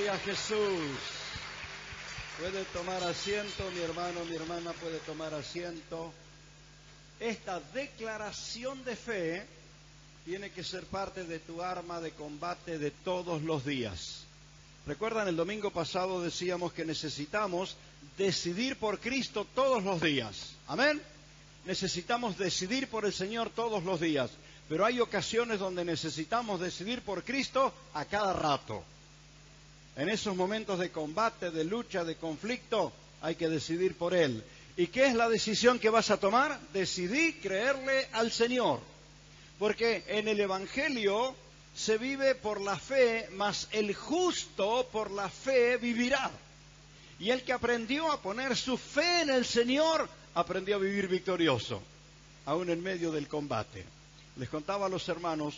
Gloria a Jesús. Puede tomar asiento, mi hermano, mi hermana puede tomar asiento. Esta declaración de fe tiene que ser parte de tu arma de combate de todos los días. ¿Recuerdan? El domingo pasado decíamos que necesitamos decidir por Cristo todos los días. ¿Amén? Necesitamos decidir por el Señor todos los días. Pero hay ocasiones donde necesitamos decidir por Cristo a cada rato. En esos momentos de combate, de lucha, de conflicto, hay que decidir por Él. ¿Y qué es la decisión que vas a tomar? Decidí creerle al Señor. Porque en el Evangelio se vive por la fe, mas el justo por la fe vivirá. Y el que aprendió a poner su fe en el Señor, aprendió a vivir victorioso, aún en medio del combate. Les contaba a los hermanos,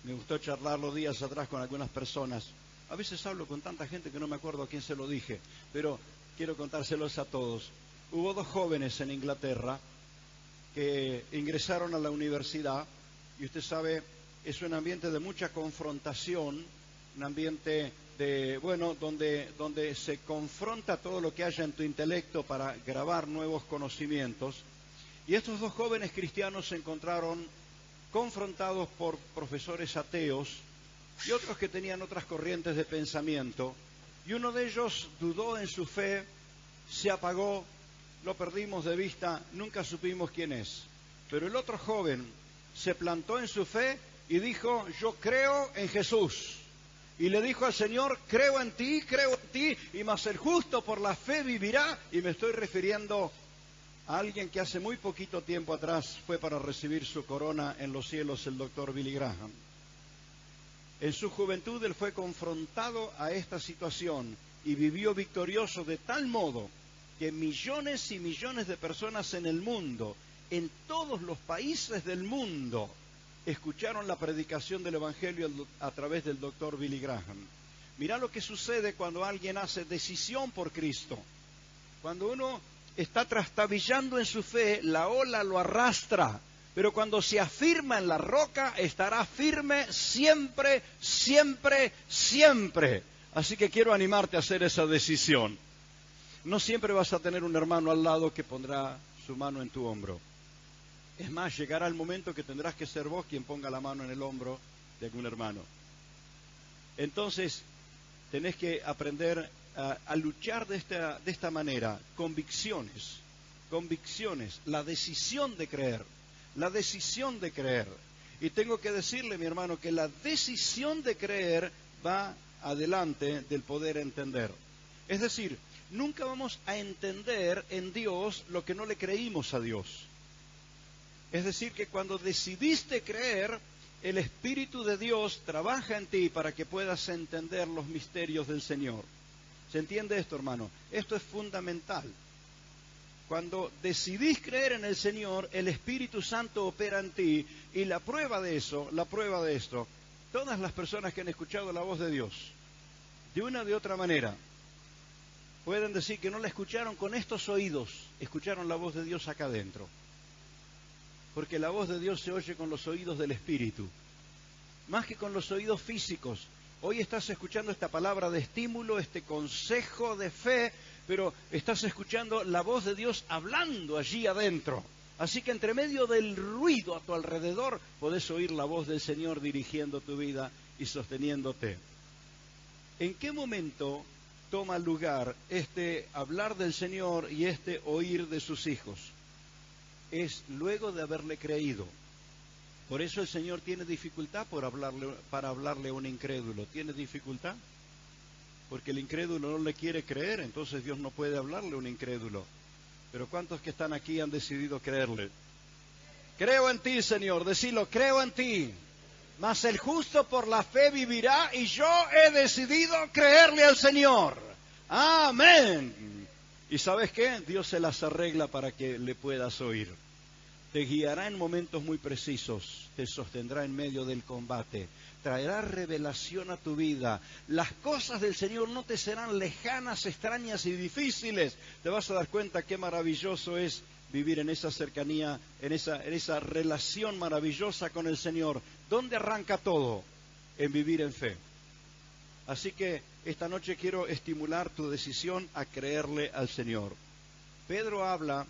me gustó charlar los días atrás con algunas personas. A veces hablo con tanta gente que no me acuerdo a quién se lo dije, pero quiero contárselos a todos. Hubo dos jóvenes en Inglaterra que ingresaron a la universidad, y usted sabe, es un ambiente de mucha confrontación, un ambiente donde se confronta todo lo que haya en tu intelecto para grabar nuevos conocimientos. Y estos dos jóvenes cristianos se encontraron confrontados por profesores ateos y otros que tenían otras corrientes de pensamiento, y uno de ellos dudó en su fe, se apagó, lo perdimos de vista, nunca supimos quién es. Pero el otro joven se plantó en su fe y dijo: yo creo en Jesús. Y le dijo al Señor: creo en ti, y mas el justo por la fe vivirá. Y me estoy refiriendo a alguien que hace muy poquito tiempo atrás fue para recibir su corona en los cielos, el doctor Billy Graham. En su juventud él fue confrontado a esta situación y vivió victorioso de tal modo que millones y millones de personas en el mundo, en todos los países del mundo, escucharon la predicación del Evangelio a través del doctor Billy Graham. Mirá lo que sucede cuando alguien hace decisión por Cristo. Cuando uno está trastabillando en su fe, la ola lo arrastra. Pero cuando se afirma en la roca, estará firme siempre, siempre, siempre. Así que quiero animarte a hacer esa decisión. No siempre vas a tener un hermano al lado que pondrá su mano en tu hombro. Es más, llegará el momento que tendrás que ser vos quien ponga la mano en el hombro de algún hermano. Entonces, tenés que aprender a luchar de esta manera. Convicciones, la decisión de creer. La decisión de creer. Y tengo que decirle, mi hermano, que la decisión de creer va adelante del poder entender. Es decir, nunca vamos a entender en Dios lo que no le creímos a Dios. Es decir, que cuando decidiste creer, el Espíritu de Dios trabaja en ti para que puedas entender los misterios del Señor. ¿Se entiende esto, hermano? Esto es fundamental. Cuando decidís creer en el Señor, el Espíritu Santo opera en ti, y la prueba de esto, todas las personas que han escuchado la voz de Dios, de una o de otra manera, pueden decir que no la escucharon con estos oídos, escucharon la voz de Dios acá adentro. Porque la voz de Dios se oye con los oídos del Espíritu, más que con los oídos físicos. Hoy estás escuchando esta palabra de estímulo, este consejo de fe, pero estás escuchando la voz de Dios hablando allí adentro. Así que entre medio del ruido a tu alrededor, podés oír la voz del Señor dirigiendo tu vida y sosteniéndote. ¿En qué momento toma lugar este hablar del Señor y este oír de sus hijos? Es luego de haberle creído. Por eso el Señor tiene dificultad para hablarle a un incrédulo. ¿Tiene dificultad? Porque el incrédulo no le quiere creer, entonces Dios no puede hablarle a un incrédulo. Pero ¿cuántos que están aquí han decidido creerle? Creo en ti, Señor, decilo, creo en ti. Mas el justo por la fe vivirá, y yo he decidido creerle al Señor. Amén. ¿Y sabes qué? Dios se las arregla para que le puedas oír. Te guiará en momentos muy precisos, te sostendrá en medio del combate, traerá revelación a tu vida. Las cosas del Señor no te serán lejanas, extrañas y difíciles. Te vas a dar cuenta qué maravilloso es vivir en esa cercanía, en esa relación maravillosa con el Señor. ¿Dónde arranca todo? En vivir en fe. Así que esta noche quiero estimular tu decisión a creerle al Señor. Pedro habla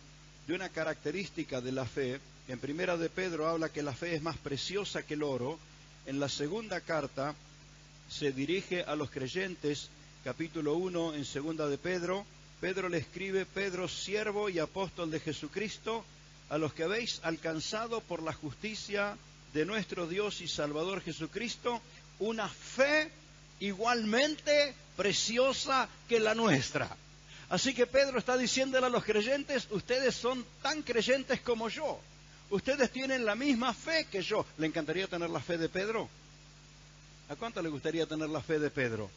de una característica de la fe. En primera de Pedro habla que la fe es más preciosa que el oro. En la segunda carta se dirige a los creyentes, capítulo 1, en segunda de Pedro. Pedro le escribe: Pedro, siervo y apóstol de Jesucristo, a los que habéis alcanzado por la justicia de nuestro Dios y Salvador Jesucristo, una fe igualmente preciosa que la nuestra. Así que Pedro está diciéndole a los creyentes: ustedes son tan creyentes como yo. Ustedes tienen la misma fe que yo. ¿Le encantaría tener la fe de Pedro? ¿A cuánto le gustaría tener la fe de Pedro?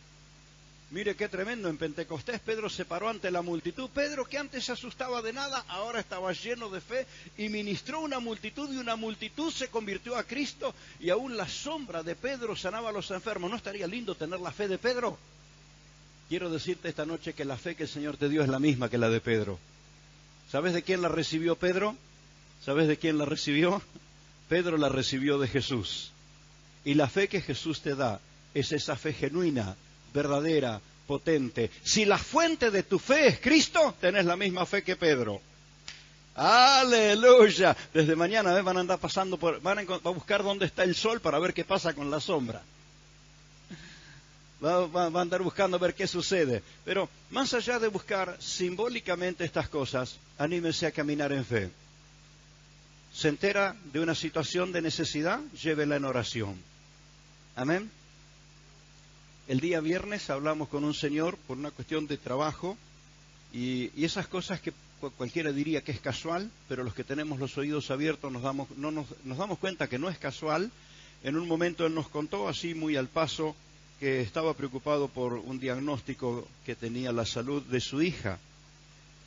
Mire qué tremendo, en Pentecostés Pedro se paró ante la multitud. Pedro, que antes se asustaba de nada, ahora estaba lleno de fe y ministró una multitud, y una multitud se convirtió a Cristo, y aún la sombra de Pedro sanaba a los enfermos. ¿No estaría lindo tener la fe de Pedro? Quiero decirte esta noche que la fe que el Señor te dio es la misma que la de Pedro. ¿Sabes de quién la recibió Pedro? ¿Sabes de quién la recibió? Pedro la recibió de Jesús. Y la fe que Jesús te da es esa fe genuina, verdadera, potente. Si la fuente de tu fe es Cristo, tenés la misma fe que Pedro. ¡Aleluya! Desde mañana van a andar pasando van a buscar dónde está el sol para ver qué pasa con la sombra. Va a andar buscando a ver qué sucede. Pero más allá de buscar simbólicamente estas cosas, anímese a caminar en fe. Se entera de una situación de necesidad, llévela en oración. Amén. El día viernes hablamos con un señor por una cuestión de trabajo, y esas cosas que cualquiera diría que es casual, pero los que tenemos los oídos abiertos nos damos cuenta que no es casual. En un momento él nos contó así muy al paso que estaba preocupado por un diagnóstico que tenía la salud de su hija.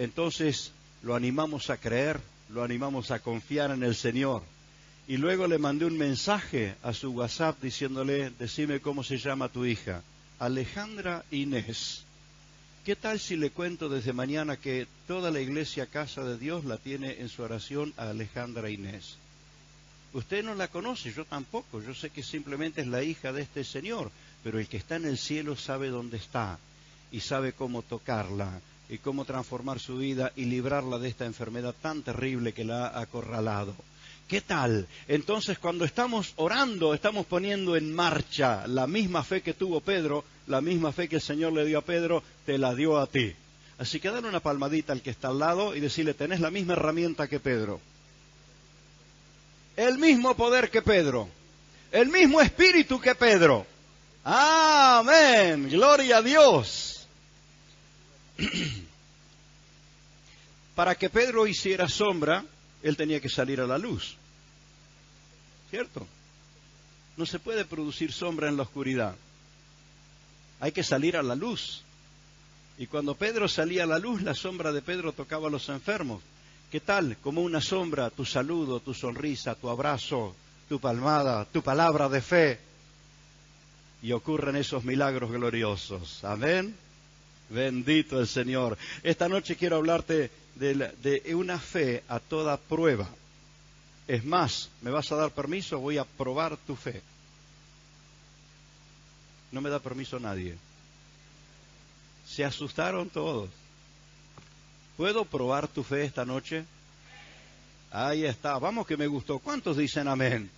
Entonces lo animamos a creer, lo animamos a confiar en el Señor. Y luego le mandé un mensaje a su WhatsApp diciéndole: decime cómo se llama tu hija. Alejandra Inés. ¿Qué tal si le cuento desde mañana que toda la iglesia Casa de Dios la tiene en su oración a Alejandra Inés? Usted no la conoce, yo tampoco. Yo sé que simplemente es la hija de este señor, pero el que está en el cielo sabe dónde está y sabe cómo tocarla y cómo transformar su vida y librarla de esta enfermedad tan terrible que la ha acorralado. ¿Qué tal? Entonces, cuando estamos orando, estamos poniendo en marcha la misma fe que tuvo Pedro, la misma fe que el Señor le dio a Pedro, te la dio a ti. Así que dale una palmadita al que está al lado y decirle: tenés la misma herramienta que Pedro, el mismo poder que Pedro, el mismo espíritu que Pedro. ¡Amén! ¡Gloria a Dios! Para que Pedro hiciera sombra, él tenía que salir a la luz, ¿cierto? No se puede producir sombra en la oscuridad. Hay que salir a la luz. Y cuando Pedro salía a la luz, la sombra de Pedro tocaba a los enfermos. ¿Qué tal? Como una sombra, tu saludo, tu sonrisa, tu abrazo, tu palmada, tu palabra de fe. Y ocurren esos milagros gloriosos. Amén. Bendito el Señor. Esta noche quiero hablarte de una fe a toda prueba. Es más, ¿me vas a dar permiso? Voy a probar tu fe. No me da permiso nadie. Se asustaron todos. ¿Puedo probar tu fe esta noche? Ahí está. Vamos, que me gustó. ¿Cuántos dicen amén?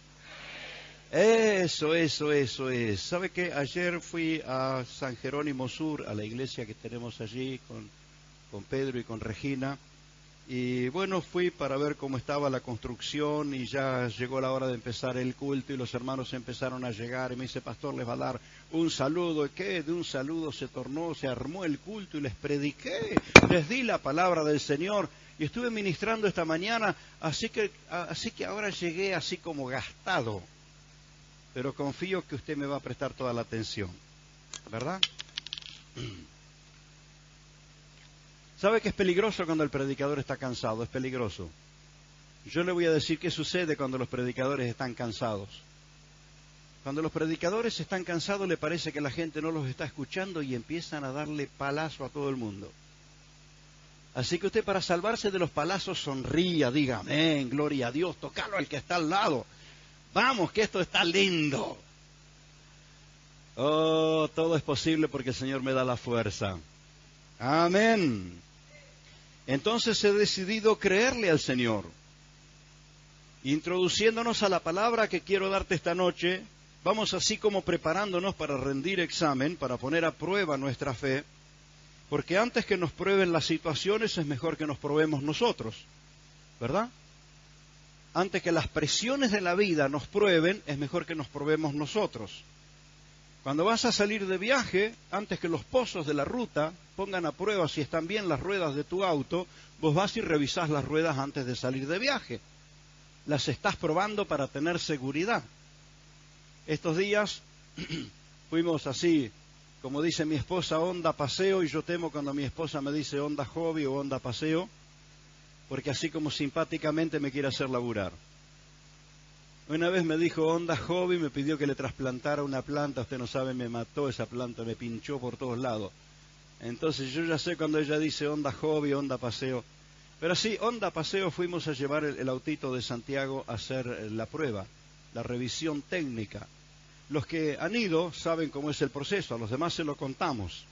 Eso es. ¿Sabe qué? Ayer fui a San Jerónimo Sur, a la iglesia que tenemos allí con Pedro y con Regina. Y bueno, fui para ver cómo estaba la construcción, y ya llegó la hora de empezar el culto y los hermanos empezaron a llegar y me dice: pastor, les va a dar un saludo. ¿Y qué? De un saludo se armó el culto y les prediqué, les di la palabra del Señor y estuve ministrando esta mañana, así que ahora llegué así como gastado, pero confío que usted me va a prestar toda la atención, ¿verdad? ¿Sabe que es peligroso cuando el predicador está cansado? Es peligroso. Yo le voy a decir qué sucede cuando los predicadores están cansados. Cuando los predicadores están cansados, le parece que la gente no los está escuchando y empiezan a darle palazo a todo el mundo. Así que usted, para salvarse de los palazos, sonría, diga amén, gloria a Dios, tocalo al que está al lado. Vamos, que esto está lindo. Oh, todo es posible porque el Señor me da la fuerza. Amén. Entonces he decidido creerle al Señor. Introduciéndonos a la palabra que quiero darte esta noche, vamos así como preparándonos para rendir examen, para poner a prueba nuestra fe, porque antes que nos prueben las situaciones es mejor que nos probemos nosotros, ¿verdad? Antes que las presiones de la vida nos prueben, es mejor que nos probemos nosotros. Cuando vas a salir de viaje, antes que los pozos de la ruta pongan a prueba si están bien las ruedas de tu auto, vos vas y revisás las ruedas antes de salir de viaje. Las estás probando para tener seguridad. Estos días fuimos así, como dice mi esposa, onda paseo, y yo temo cuando mi esposa me dice onda hobby o onda paseo, porque así como simpáticamente me quiere hacer laburar. Una vez me dijo onda hobby, me pidió que le trasplantara una planta, usted no sabe, me mató esa planta, me pinchó por todos lados. Entonces yo ya sé cuando ella dice onda hobby, onda paseo. Pero sí, onda paseo, fuimos a llevar el autito de Santiago a hacer la prueba, la revisión técnica. Los que han ido saben cómo es el proceso, a los demás se lo contamos.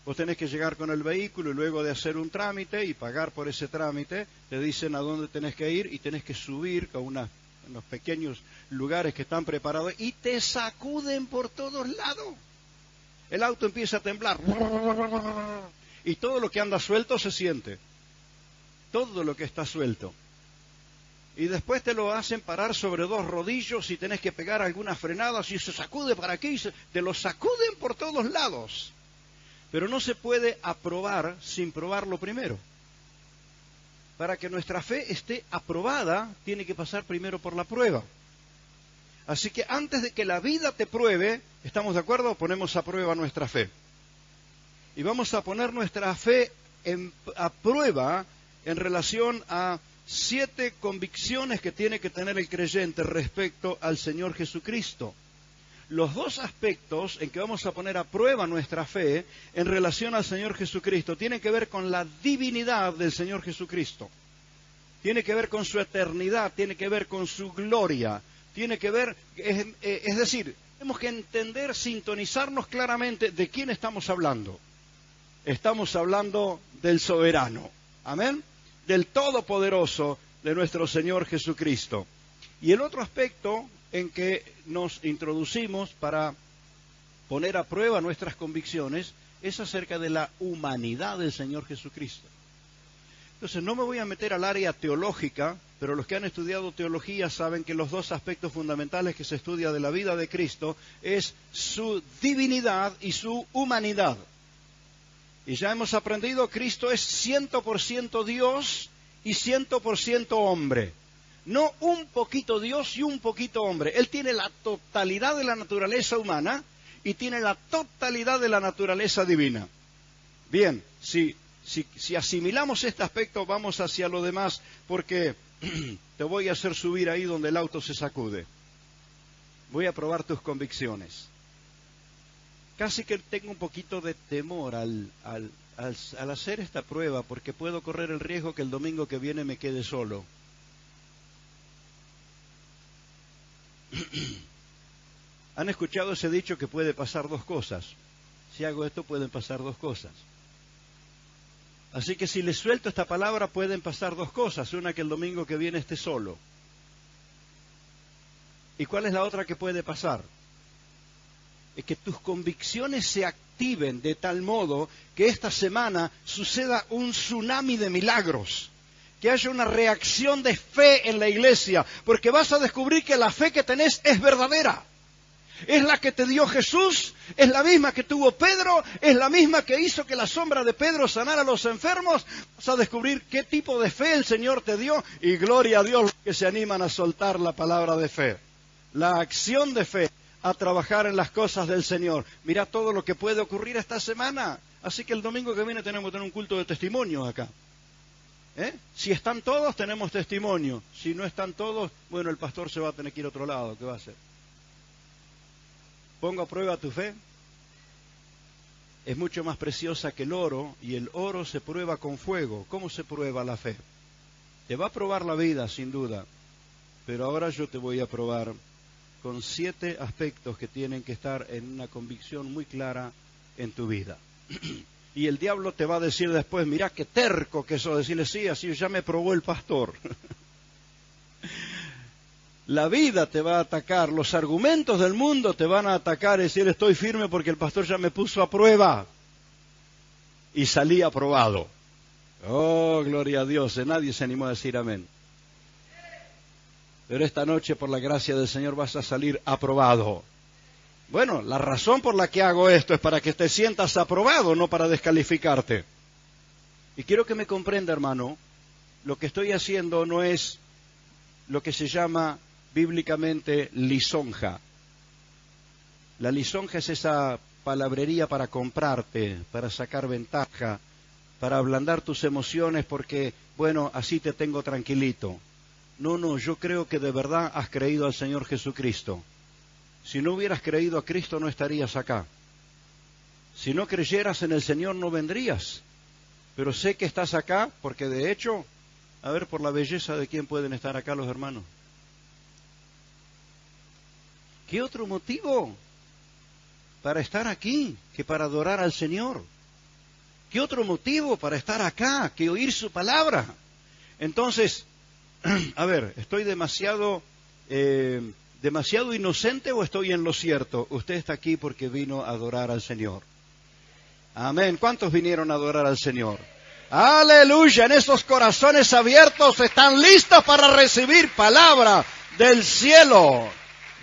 Vos tenés que llegar con el vehículo y luego de hacer un trámite y pagar por ese trámite, te dicen a dónde tenés que ir y tenés que subir con unos pequeños lugares que están preparados y te sacuden por todos lados. El auto empieza a temblar y todo lo que anda suelto se siente. Todo lo que está suelto. Y después te lo hacen parar sobre dos rodillos y tenés que pegar algunas frenadas y se sacude para aquí, te lo sacuden por todos lados. Pero no se puede aprobar sin probarlo primero. Para que nuestra fe esté aprobada, tiene que pasar primero por la prueba. Así que antes de que la vida te pruebe, ¿estamos de acuerdo? Ponemos a prueba nuestra fe. Y vamos a poner nuestra fe a prueba en relación a 7 convicciones que tiene que tener el creyente respecto al Señor Jesucristo. Los 2 aspectos en que vamos a poner a prueba nuestra fe en relación al Señor Jesucristo tienen que ver con la divinidad del Señor Jesucristo. Tiene que ver con su eternidad, tiene que ver con su gloria, tiene que ver, es decir, tenemos que entender, sintonizarnos claramente de quién estamos hablando. Estamos hablando del soberano, amén, del todopoderoso de nuestro Señor Jesucristo. Y el otro aspecto en que nos introducimos para poner a prueba nuestras convicciones es acerca de la humanidad del Señor Jesucristo. Entonces no me voy a meter al área teológica, pero los que han estudiado teología saben que los 2 aspectos fundamentales que se estudia de la vida de Cristo es su divinidad y su humanidad. Y ya hemos aprendido, Cristo es 100% Dios y 100% hombre. No un poquito Dios y un poquito hombre. Él tiene la totalidad de la naturaleza humana y tiene la totalidad de la naturaleza divina. Bien, si asimilamos este aspecto, vamos hacia lo demás, porque te voy a hacer subir ahí donde el auto se sacude. Voy a probar tus convicciones. Casi que tengo un poquito de temor al hacer esta prueba, porque puedo correr el riesgo que el domingo que viene me quede solo. ¿Han escuchado ese dicho que puede pasar 2 cosas? Si hago esto pueden pasar 2 cosas. Así que si les suelto esta palabra pueden pasar 2 cosas. Una, que el domingo que viene esté solo. ¿Y cuál es la otra que puede pasar? Es que tus convicciones se activen de tal modo que esta semana suceda un tsunami de milagros. Que haya una reacción de fe en la iglesia, porque vas a descubrir que la fe que tenés es verdadera. Es la que te dio Jesús, es la misma que tuvo Pedro, es la misma que hizo que la sombra de Pedro sanara a los enfermos. Vas a descubrir qué tipo de fe el Señor te dio, y gloria a Dios los que se animan a soltar la palabra de fe. La acción de fe, a trabajar en las cosas del Señor. Mira todo lo que puede ocurrir esta semana. Así que el domingo que viene tenemos que tener un culto de testimonio acá. Si están todos, tenemos testimonio. Si no están todos, bueno, el pastor se va a tener que ir a otro lado. ¿Qué va a hacer? Pongo a prueba tu fe. Es mucho más preciosa que el oro, y el oro se prueba con fuego. ¿Cómo se prueba la fe? Te va a probar la vida, sin duda. Pero ahora yo te voy a probar con 7 aspectos que tienen que estar en una convicción muy clara en tu vida. Y el diablo te va a decir después, mirá qué terco que eso, decirle sí, así ya me probó el pastor. La vida te va a atacar, los argumentos del mundo te van a atacar y decir estoy firme porque el pastor ya me puso a prueba. Y salí aprobado. Oh, gloria a Dios, nadie se animó a decir amén. Pero esta noche, por la gracia del Señor, vas a salir aprobado. Bueno, la razón por la que hago esto es para que te sientas aprobado, no para descalificarte. Y quiero que me comprenda, hermano, lo que estoy haciendo no es lo que se llama bíblicamente lisonja. La lisonja es esa palabrería para comprarte, para sacar ventaja, para ablandar tus emociones porque, bueno, así te tengo tranquilito. No, yo creo que de verdad has creído al Señor Jesucristo. Si no hubieras creído a Cristo no estarías acá. Si no creyeras en el Señor no vendrías. Pero sé que estás acá porque de hecho, a ver por la belleza de quién pueden estar acá los hermanos. ¿Qué otro motivo para estar aquí que para adorar al Señor? ¿Qué otro motivo para estar acá que oír su palabra? Entonces, a ver, ¿estoy demasiado inocente o estoy en lo cierto? Usted está aquí porque vino a adorar al Señor. Amén. ¿Cuántos vinieron a adorar al Señor? Aleluya. En esos corazones abiertos están listos para recibir palabra del cielo.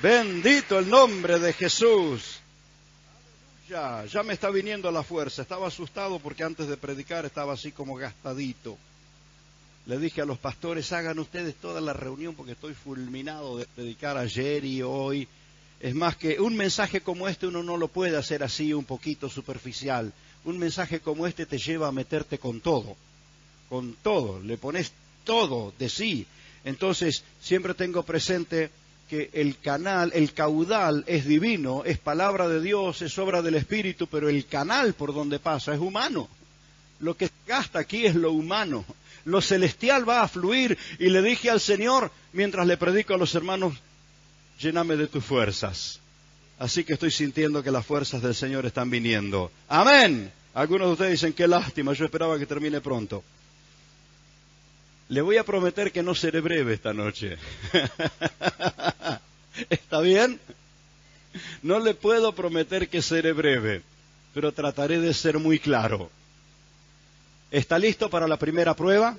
Bendito el nombre de Jesús. Ya me está viniendo la fuerza. Estaba asustado porque antes de predicar estaba así como gastadito. Le dije a los pastores, hagan ustedes toda la reunión porque estoy fulminado de predicar ayer y hoy. Es más que un mensaje como este uno no lo puede hacer así un poquito superficial. Un mensaje como este te lleva a meterte con todo, le pones todo de sí. Entonces siempre tengo presente que el caudal es divino, es palabra de Dios, es obra del Espíritu, pero el canal por donde pasa es humano. Lo que se gasta aquí es lo humano. Lo celestial va a fluir. Y le dije al Señor, mientras le predico a los hermanos, lléname de tus fuerzas. Así que estoy sintiendo que las fuerzas del Señor están viniendo. ¡Amén! Algunos de ustedes dicen, qué lástima, yo esperaba que termine pronto. Le voy a prometer que no seré breve esta noche. ¿Está bien? No le puedo prometer que seré breve, pero trataré de ser muy claro. ¿Está listo para la primera prueba?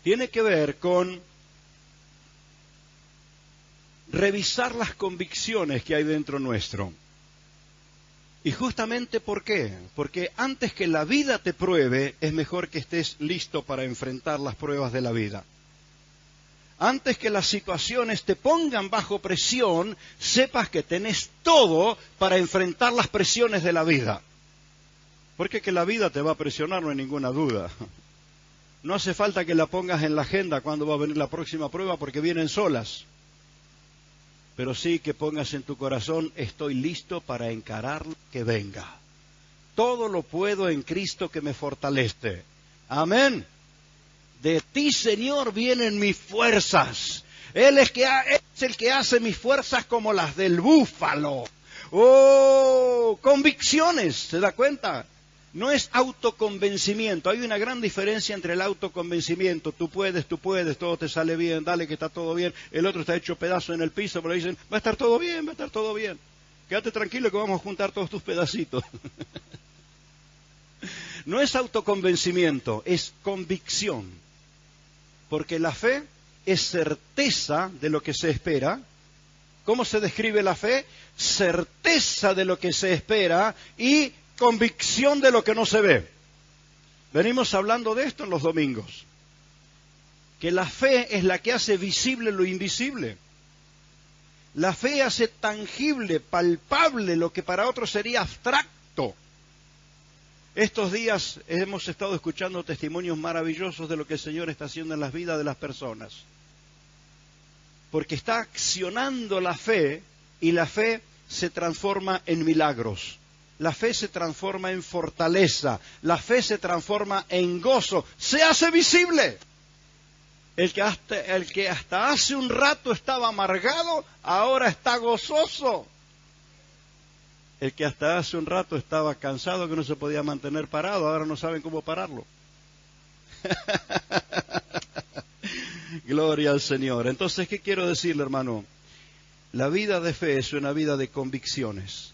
Tiene que ver con revisar las convicciones que hay dentro nuestro. Y justamente ¿por qué? Porque antes que la vida te pruebe, es mejor que estés listo para enfrentar las pruebas de la vida. Antes que las situaciones te pongan bajo presión, sepas que tenés todo para enfrentar las presiones de la vida. Porque que la vida te va a presionar, no hay ninguna duda. No hace falta que la pongas en la agenda cuando va a venir la próxima prueba, porque vienen solas. Pero sí que pongas en tu corazón, estoy listo para encarar lo que venga. Todo lo puedo en Cristo que me fortalece. Amén. De ti, Señor, vienen mis fuerzas. Él es el que hace mis fuerzas como las del búfalo. Oh, convicciones, ¿se da cuenta? No es autoconvencimiento. Hay una gran diferencia entre el autoconvencimiento. Tú puedes, todo te sale bien, dale que está todo bien. El otro está hecho pedazo en el piso, pero le dicen, va a estar todo bien, va a estar todo bien. Quédate tranquilo que vamos a juntar todos tus pedacitos. No es autoconvencimiento, es convicción. Porque la fe es certeza de lo que se espera. ¿Cómo se describe la fe? Certeza de lo que se espera y convicción de lo que no se ve. Venimos hablando de esto en los domingos. Que la fe es la que hace visible lo invisible. La fe hace tangible, palpable lo que para otros sería abstracto. Estos días hemos estado escuchando testimonios maravillosos de lo que el Señor está haciendo en las vidas de las personas. Porque está accionando la fe y la fe se transforma en milagros. La fe se transforma en fortaleza. La fe se transforma en gozo. Se hace visible. El que hasta hace un rato estaba amargado, ahora está gozoso. El que hasta hace un rato estaba cansado, que no se podía mantener parado, ahora no saben cómo pararlo. Gloria al Señor. Entonces, ¿qué quiero decirle, hermano? La vida de fe es una vida de convicciones.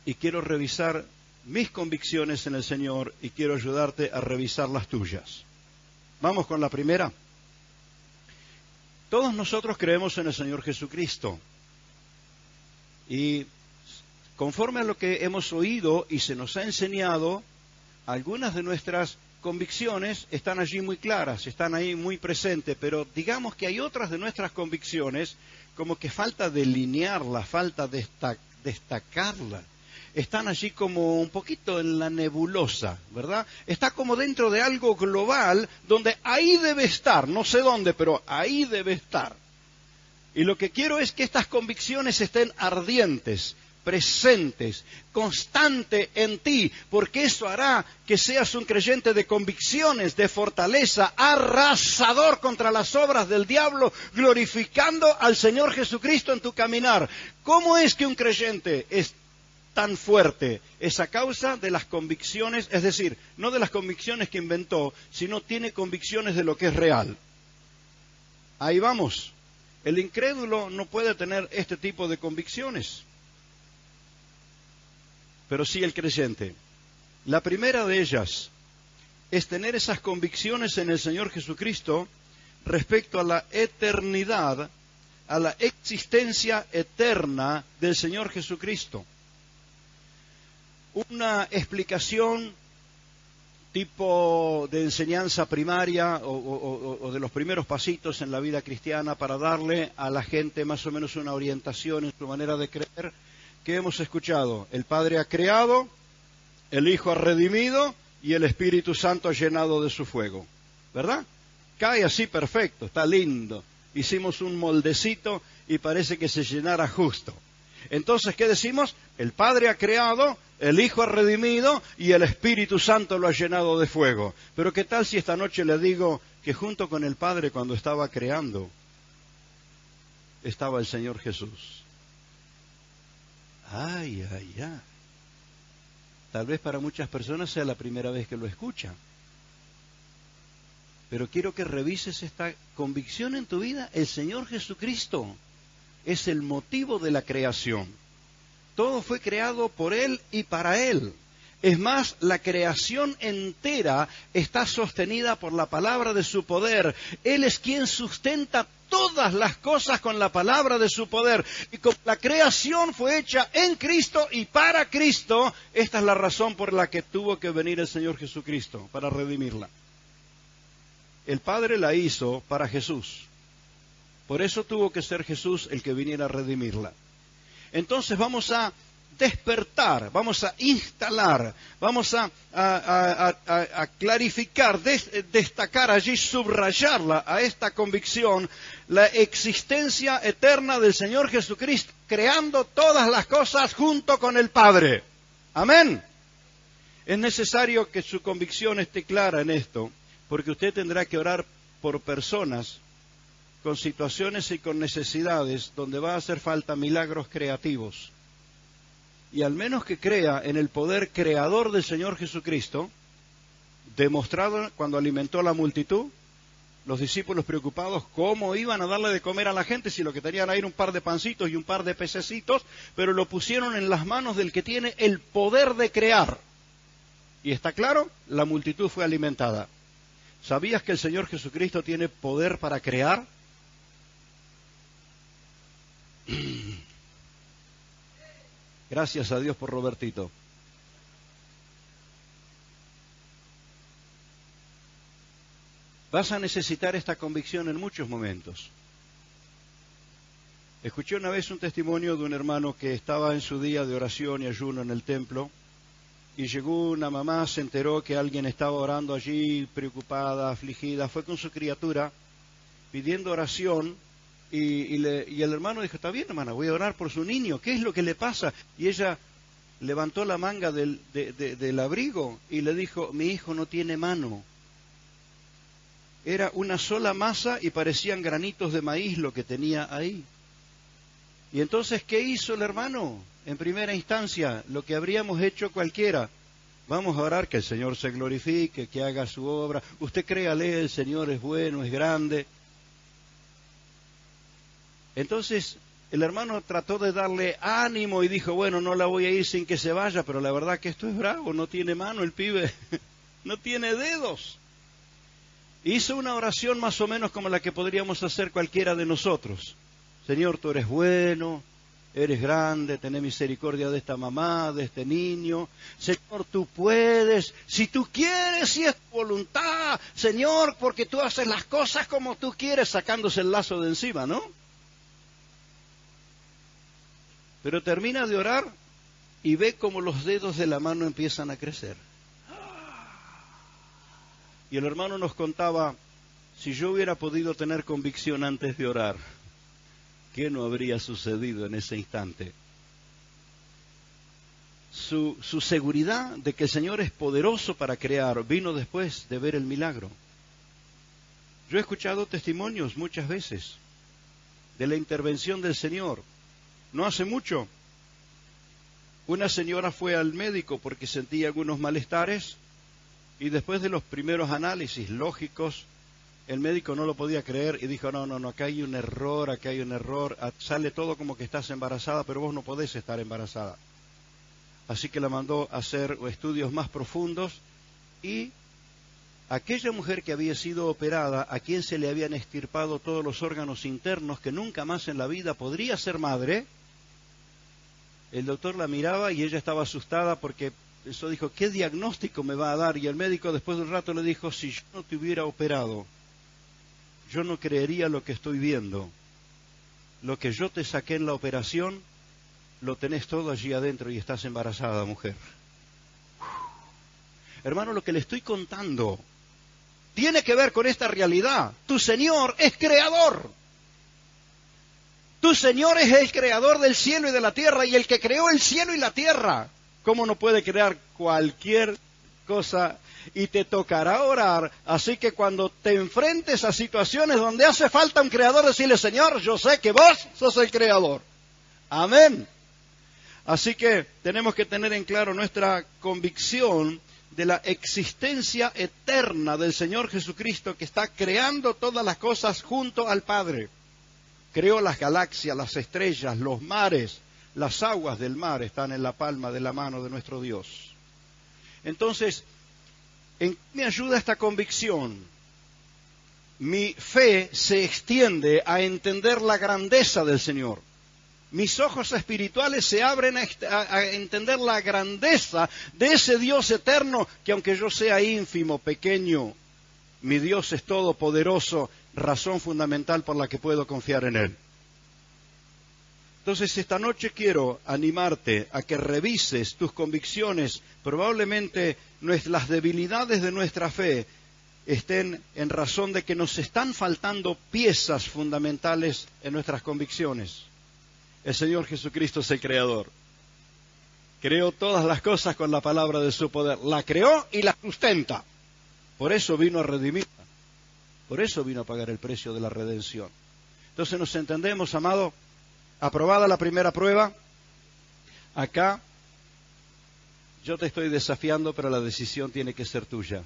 Y quiero revisar mis convicciones en el Señor y quiero ayudarte a revisar las tuyas. Vamos con la primera. Todos nosotros creemos en el Señor Jesucristo. Y conforme a lo que hemos oído y se nos ha enseñado, algunas de nuestras convicciones están allí muy claras, están ahí muy presentes, pero digamos que hay otras de nuestras convicciones como que falta delinearla, falta destacarla. Están allí como un poquito en la nebulosa, ¿verdad? Está como dentro de algo global donde ahí debe estar, no sé dónde, pero ahí debe estar. Y lo que quiero es que estas convicciones estén ardientes, presentes, constante en ti, porque eso hará que seas un creyente de convicciones, de fortaleza, arrasador contra las obras del diablo, glorificando al Señor Jesucristo en tu caminar. ¿Cómo es que un creyente es tan fuerte? Es a causa de las convicciones, es decir, no de las convicciones que inventó, sino tiene convicciones de lo que es real. Ahí vamos. El incrédulo no puede tener este tipo de convicciones, pero sí el creyente. La primera de ellas es tener esas convicciones en el Señor Jesucristo respecto a la eternidad, a la existencia eterna del Señor Jesucristo. Una explicación tipo de enseñanza primaria o de los primeros pasitos en la vida cristiana para darle a la gente más o menos una orientación en su manera de creer, que hemos escuchado: el Padre ha creado, el Hijo ha redimido y el Espíritu Santo ha llenado de su fuego. ¿Verdad? Cae así perfecto, está lindo. Hicimos un moldecito y parece que se llenara justo. Entonces, ¿qué decimos? El Padre ha creado, el Hijo ha redimido y el Espíritu Santo lo ha llenado de fuego. Pero ¿qué tal si esta noche le digo que junto con el Padre, cuando estaba creando, estaba el Señor Jesús? Ay, ay, ay. Tal vez para muchas personas sea la primera vez que lo escuchan. Pero quiero que revises esta convicción en tu vida. El Señor Jesucristo es el motivo de la creación. Todo fue creado por Él y para Él. Es más, la creación entera está sostenida por la palabra de su poder. Él es quien sustenta todas las cosas con la palabra de su poder. Y como la creación fue hecha en Cristo y para Cristo, esta es la razón por la que tuvo que venir el Señor Jesucristo, para redimirla. El Padre la hizo para Jesús. Por eso tuvo que ser Jesús el que viniera a redimirla. Entonces vamos a despertar, vamos a instalar, vamos a clarificar, destacar allí, subrayarla a esta convicción, la existencia eterna del Señor Jesucristo, creando todas las cosas junto con el Padre. Amén. Es necesario que su convicción esté clara en esto, porque usted tendrá que orar por personas con situaciones y con necesidades donde va a hacer falta milagros creativos. Y al menos que crea en el poder creador del Señor Jesucristo, demostrado cuando alimentó a la multitud, los discípulos preocupados cómo iban a darle de comer a la gente si lo que tenían ahí era un par de pancitos y un par de pececitos, pero lo pusieron en las manos del que tiene el poder de crear. Y está claro, la multitud fue alimentada. ¿Sabías que el Señor Jesucristo tiene poder para crear? Gracias a Dios por Robertito. Vas a necesitar esta convicción en muchos momentos. Escuché una vez un testimonio de un hermano que estaba en su día de oración y ayuno en el templo, y llegó una mamá, se enteró que alguien estaba orando allí, preocupada, afligida, fue con su criatura pidiendo oración. Y el hermano dijo: está bien, hermana, voy a orar por su niño, ¿qué es lo que le pasa? Y ella levantó la manga del abrigo y le dijo: mi hijo no tiene mano. Era una sola masa y parecían granitos de maíz lo que tenía ahí. Y entonces, ¿qué hizo el hermano? En primera instancia, lo que habríamos hecho cualquiera. Vamos a orar que el Señor se glorifique, que haga su obra. Usted créale, el Señor es bueno, es grande. Entonces, el hermano trató de darle ánimo y dijo, bueno, no la voy a ir sin que se vaya, pero la verdad que esto es bravo, no tiene mano el pibe, no tiene dedos. Hizo una oración más o menos como la que podríamos hacer cualquiera de nosotros. Señor, tú eres bueno, eres grande, ten misericordia de esta mamá, de este niño. Señor, tú puedes, si tú quieres, si es tu voluntad, Señor, porque tú haces las cosas como tú quieres, sacándose el lazo de encima, ¿no? Pero termina de orar y ve como los dedos de la mano empiezan a crecer. Y el hermano nos contaba, si yo hubiera podido tener convicción antes de orar, ¿qué no habría sucedido en ese instante? Su seguridad de que el Señor es poderoso para crear vino después de ver el milagro. Yo he escuchado testimonios muchas veces de la intervención del Señor. No hace mucho, una señora fue al médico porque sentía algunos malestares y después de los primeros análisis lógicos, el médico no lo podía creer y dijo, no, acá hay un error, sale todo como que estás embarazada, pero vos no podés estar embarazada. Así que la mandó a hacer estudios más profundos y aquella mujer que había sido operada, a quien se le habían extirpado todos los órganos internos, que nunca más en la vida podría ser madre, el doctor la miraba y ella estaba asustada porque eso dijo, ¿qué diagnóstico me va a dar? Y el médico después de un rato le dijo, si yo no te hubiera operado, yo no creería lo que estoy viendo. Lo que yo te saqué en la operación, lo tenés todo allí adentro y estás embarazada, mujer. Hermano, lo que le estoy contando tiene que ver con esta realidad. Tu Señor es creador. Tu Señor es el creador del cielo y de la tierra, y el que creó el cielo y la tierra, ¿cómo no puede crear cualquier cosa? Y te tocará orar, así que cuando te enfrentes a situaciones donde hace falta un creador, decirle, Señor, yo sé que vos sos el creador. Amén. Así que tenemos que tener en claro nuestra convicción de la existencia eterna del Señor Jesucristo, que está creando todas las cosas junto al Padre. Creó las galaxias, las estrellas, los mares, las aguas del mar están en la palma de la mano de nuestro Dios. Entonces, ¿en qué me ayuda esta convicción? Mi fe se extiende a entender la grandeza del Señor. Mis ojos espirituales se abren a entender la grandeza de ese Dios eterno, que aunque yo sea ínfimo, pequeño, mi Dios es todopoderoso, razón fundamental por la que puedo confiar en Él. Entonces, esta noche quiero animarte a que revises tus convicciones. Probablemente las debilidades de nuestra fe estén en razón de que nos están faltando piezas fundamentales en nuestras convicciones. El Señor Jesucristo es el Creador. Creó todas las cosas con la palabra de su poder. La creó y la sustenta. Por eso vino a redimirla. Por eso vino a pagar el precio de la redención. Entonces nos entendemos, amado. Aprobada la primera prueba. Acá yo te estoy desafiando, pero la decisión tiene que ser tuya.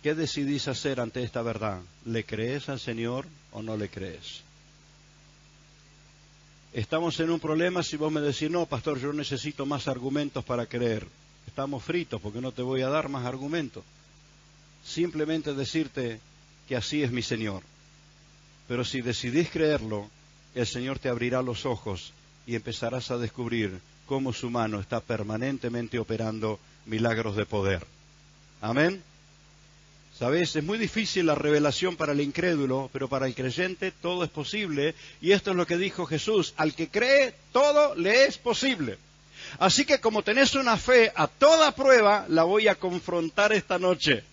¿Qué decidís hacer ante esta verdad? ¿Le crees al Señor o no le crees? Estamos en un problema si vos me decís, no, pastor, yo necesito más argumentos para creer. Estamos fritos porque no te voy a dar más argumentos. Simplemente decirte que así es mi Señor. Pero si decidís creerlo, el Señor te abrirá los ojos y empezarás a descubrir cómo su mano está permanentemente operando milagros de poder. Amén. ¿Sabes? Es muy difícil la revelación para el incrédulo, pero para el creyente todo es posible. Y esto es lo que dijo Jesús: al que cree, todo le es posible. Así que como tenés una fe a toda prueba, la voy a confrontar esta noche.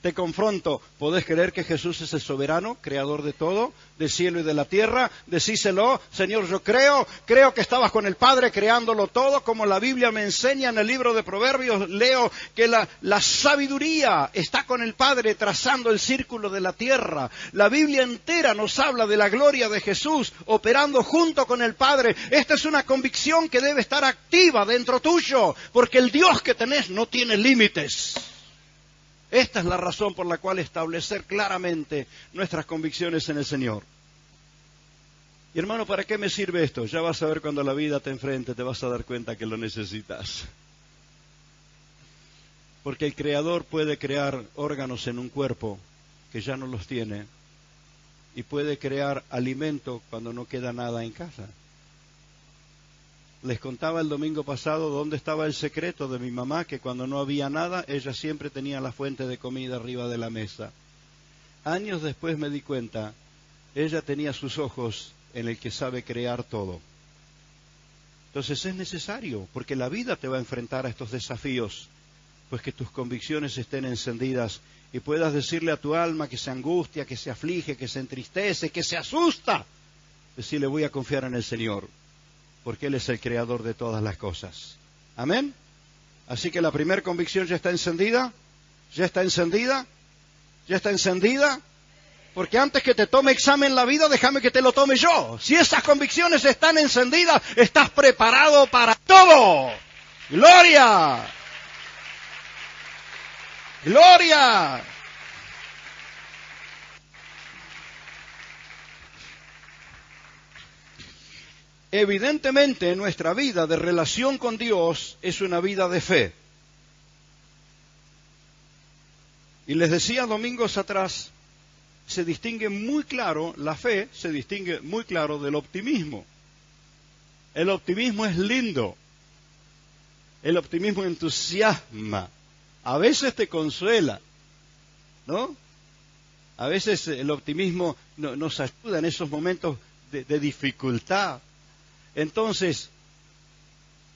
Te confronto, ¿podés creer que Jesús es el soberano, creador de todo, del cielo y de la tierra? Decíselo, Señor, yo creo que estabas con el Padre creándolo todo, como la Biblia me enseña en el libro de Proverbios, leo que la sabiduría está con el Padre trazando el círculo de la tierra. La Biblia entera nos habla de la gloria de Jesús operando junto con el Padre. Esta es una convicción que debe estar activa dentro tuyo, porque el Dios que tenés no tiene límites. Esta es la razón por la cual establecer claramente nuestras convicciones en el Señor. Y hermano, ¿para qué me sirve esto? Ya vas a ver cuando la vida te enfrente, te vas a dar cuenta que lo necesitas. Porque el Creador puede crear órganos en un cuerpo que ya no los tiene y puede crear alimento cuando no queda nada en casa. Les contaba el domingo pasado dónde estaba el secreto de mi mamá, que cuando no había nada, ella siempre tenía la fuente de comida arriba de la mesa. Años después me di cuenta, ella tenía sus ojos en el que sabe crear todo. Entonces es necesario, porque la vida te va a enfrentar a estos desafíos, pues que tus convicciones estén encendidas y puedas decirle a tu alma que se angustia, que se aflige, que se entristece, que se asusta, decirle voy a confiar en el Señor, porque Él es el creador de todas las cosas. Amén. Así que la primera convicción ya está encendida, ya está encendida, ya está encendida. Porque antes que te tome examen la vida, déjame que te lo tome yo. Si esas convicciones están encendidas, estás preparado para todo. ¡Gloria! ¡Gloria! Evidentemente, nuestra vida de relación con Dios es una vida de fe. Y les decía domingos atrás, se distingue muy claro, la fe se distingue muy claro del optimismo. El optimismo es lindo. El optimismo entusiasma. A veces te consuela, ¿no? A veces el optimismo nos ayuda en esos momentos de dificultad. Entonces,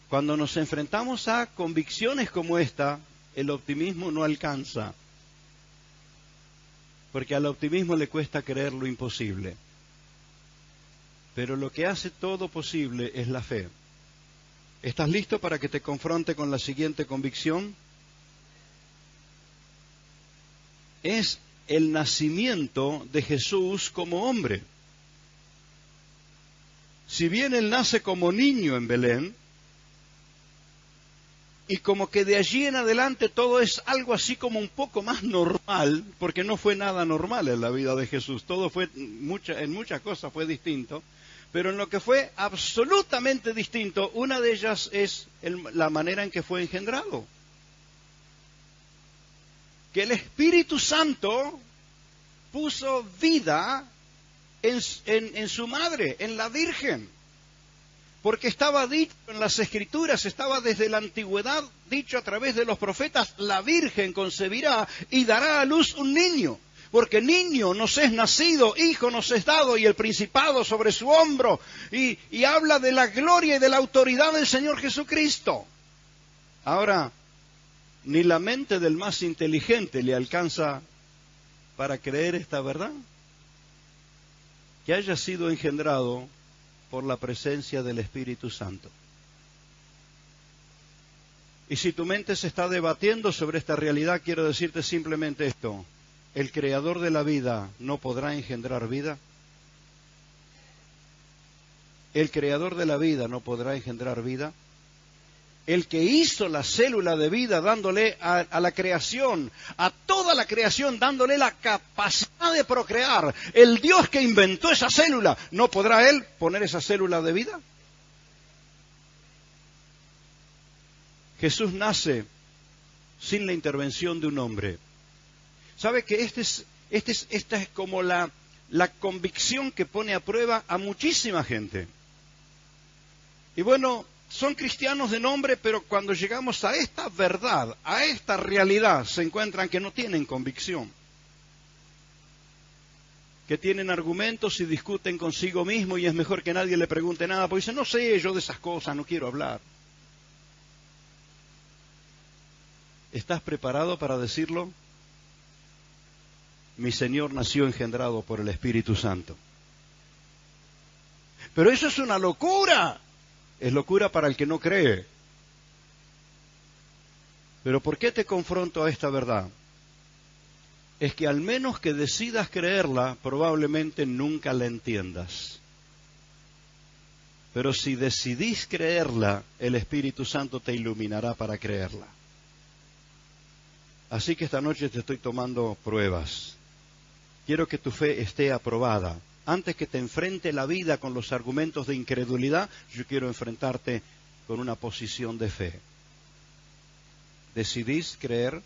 cuando nos enfrentamos a convicciones como esta, el optimismo no alcanza. Porque al optimismo le cuesta creer lo imposible. Pero lo que hace todo posible es la fe. ¿Estás listo para que te confronte con la siguiente convicción? Es el nacimiento de Jesús como hombre. Si bien Él nace como niño en Belén, y como que de allí en adelante todo es algo así como un poco más normal, porque no fue nada normal en la vida de Jesús, todo fue, en muchas cosas fue distinto, pero en lo que fue absolutamente distinto, una de ellas es la manera en que fue engendrado. Que el Espíritu Santo puso vida en su madre, en la Virgen. Porque estaba dicho en las Escrituras, estaba desde la antigüedad dicho a través de los profetas, la Virgen concebirá y dará a luz un niño. Porque niño nos es nacido, hijo nos es dado y el principado sobre su hombro. Y habla de la gloria y de la autoridad del Señor Jesucristo. Ahora, ni la mente del más inteligente le alcanza para creer esta verdad. Que haya sido engendrado por la presencia del Espíritu Santo. Y si tu mente se está debatiendo sobre esta realidad, quiero decirte simplemente esto. ¿El creador de la vida no podrá engendrar vida? ¿El creador de la vida no podrá engendrar vida? El que hizo la célula de vida dándole a la creación, a toda la creación, dándole la capacidad de procrear, el Dios que inventó esa célula, ¿no podrá Él poner esa célula de vida? Jesús nace sin la intervención de un hombre. ¿Sabe que esta es como la convicción que pone a prueba a muchísima gente? Y bueno, son cristianos de nombre, pero cuando llegamos a esta verdad, a esta realidad, se encuentran que no tienen convicción. Que tienen argumentos y discuten consigo mismo y es mejor que nadie le pregunte nada, porque dicen, no sé yo de esas cosas, no quiero hablar. ¿Estás preparado para decirlo? mi Señor nació engendrado por el Espíritu Santo. Pero eso es una locura. Es locura para el que no cree. Pero ¿por qué te confronto a esta verdad? Es que al menos que decidas creerla, probablemente nunca la entiendas. Pero si decidís creerla, el Espíritu Santo te iluminará para creerla. Así que esta noche te estoy tomando pruebas. Quiero que tu fe esté aprobada. Antes que te enfrente la vida con los argumentos de incredulidad, yo quiero enfrentarte con una posición de fe. ¿Decidís creer?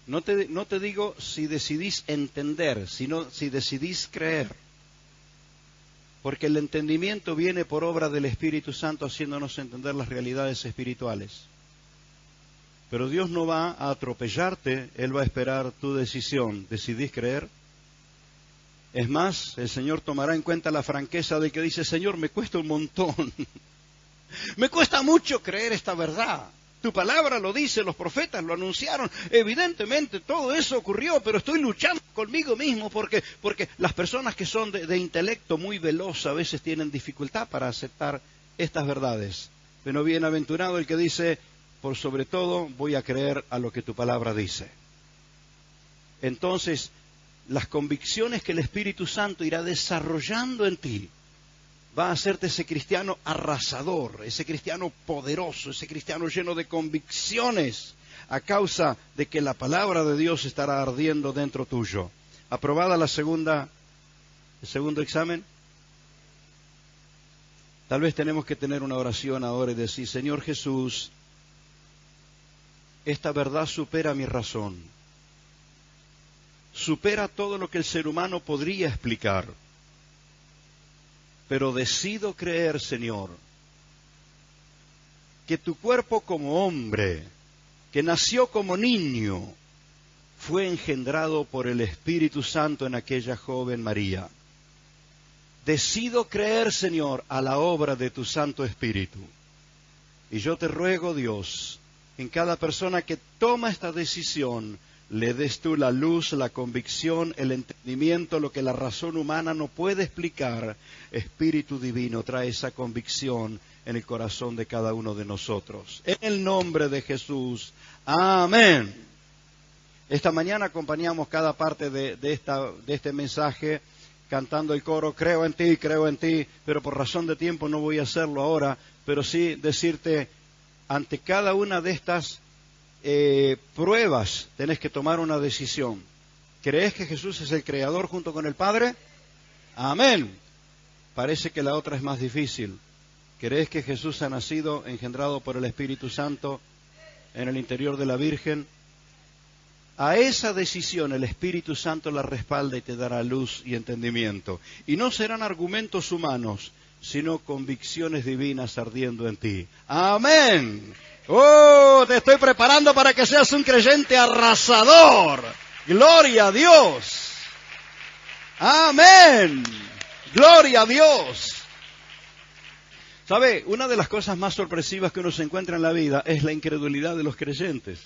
No te digo si decidís entender, sino si decidís creer. Porque el entendimiento viene por obra del Espíritu Santo haciéndonos entender las realidades espirituales. Pero Dios no va a atropellarte, Él va a esperar tu decisión. ¿Decidís creer? Es más, el Señor tomará en cuenta la franqueza de que dice, Señor, me cuesta un montón. Me cuesta mucho creer esta verdad. Tu palabra lo dice, los profetas lo anunciaron. Evidentemente todo eso ocurrió, pero estoy luchando conmigo mismo porque las personas que son de intelecto muy veloz a veces tienen dificultad para aceptar estas verdades. Pero bienaventurado el que dice, por sobre todo voy a creer a lo que tu palabra dice. Entonces, las convicciones que el Espíritu Santo irá desarrollando en ti, va a hacerte ese cristiano arrasador, ese cristiano poderoso, ese cristiano lleno de convicciones, a causa de que la palabra de Dios estará ardiendo dentro tuyo. ¿Aprobada el segundo examen? Tal vez tenemos que tener una oración ahora y decir, Señor Jesús, esta verdad supera mi razón, supera todo lo que el ser humano podría explicar. Pero decido creer, Señor, que tu cuerpo como hombre, que nació como niño, fue engendrado por el Espíritu Santo en aquella joven María. Decido creer, Señor, a la obra de tu Santo Espíritu. Y yo te ruego, Dios, en cada persona que toma esta decisión, le des tú la luz, la convicción, el entendimiento, lo que la razón humana no puede explicar. Espíritu Divino, trae esa convicción en el corazón de cada uno de nosotros. En el nombre de Jesús. Amén. Esta mañana acompañamos cada parte de este mensaje cantando el coro, creo en ti, pero por razón de tiempo no voy a hacerlo ahora, pero sí decirte, ante cada una de estas pruebas, tenés que tomar una decisión. ¿Crees que Jesús es el Creador junto con el Padre? Amén. Parece que la otra es más difícil. ¿Crees que Jesús ha nacido engendrado por el Espíritu Santo en el interior de la Virgen? A esa decisión el Espíritu Santo la respalda y te dará luz y entendimiento. Y no serán argumentos humanos, sino convicciones divinas ardiendo en ti. Amén. ¡Oh! Te estoy preparando para que seas un creyente arrasador. ¡Gloria a Dios! ¡Amén! ¡Gloria a Dios! ¿Sabe? Una de las cosas más sorpresivas que uno se encuentra en la vida es la incredulidad de los creyentes.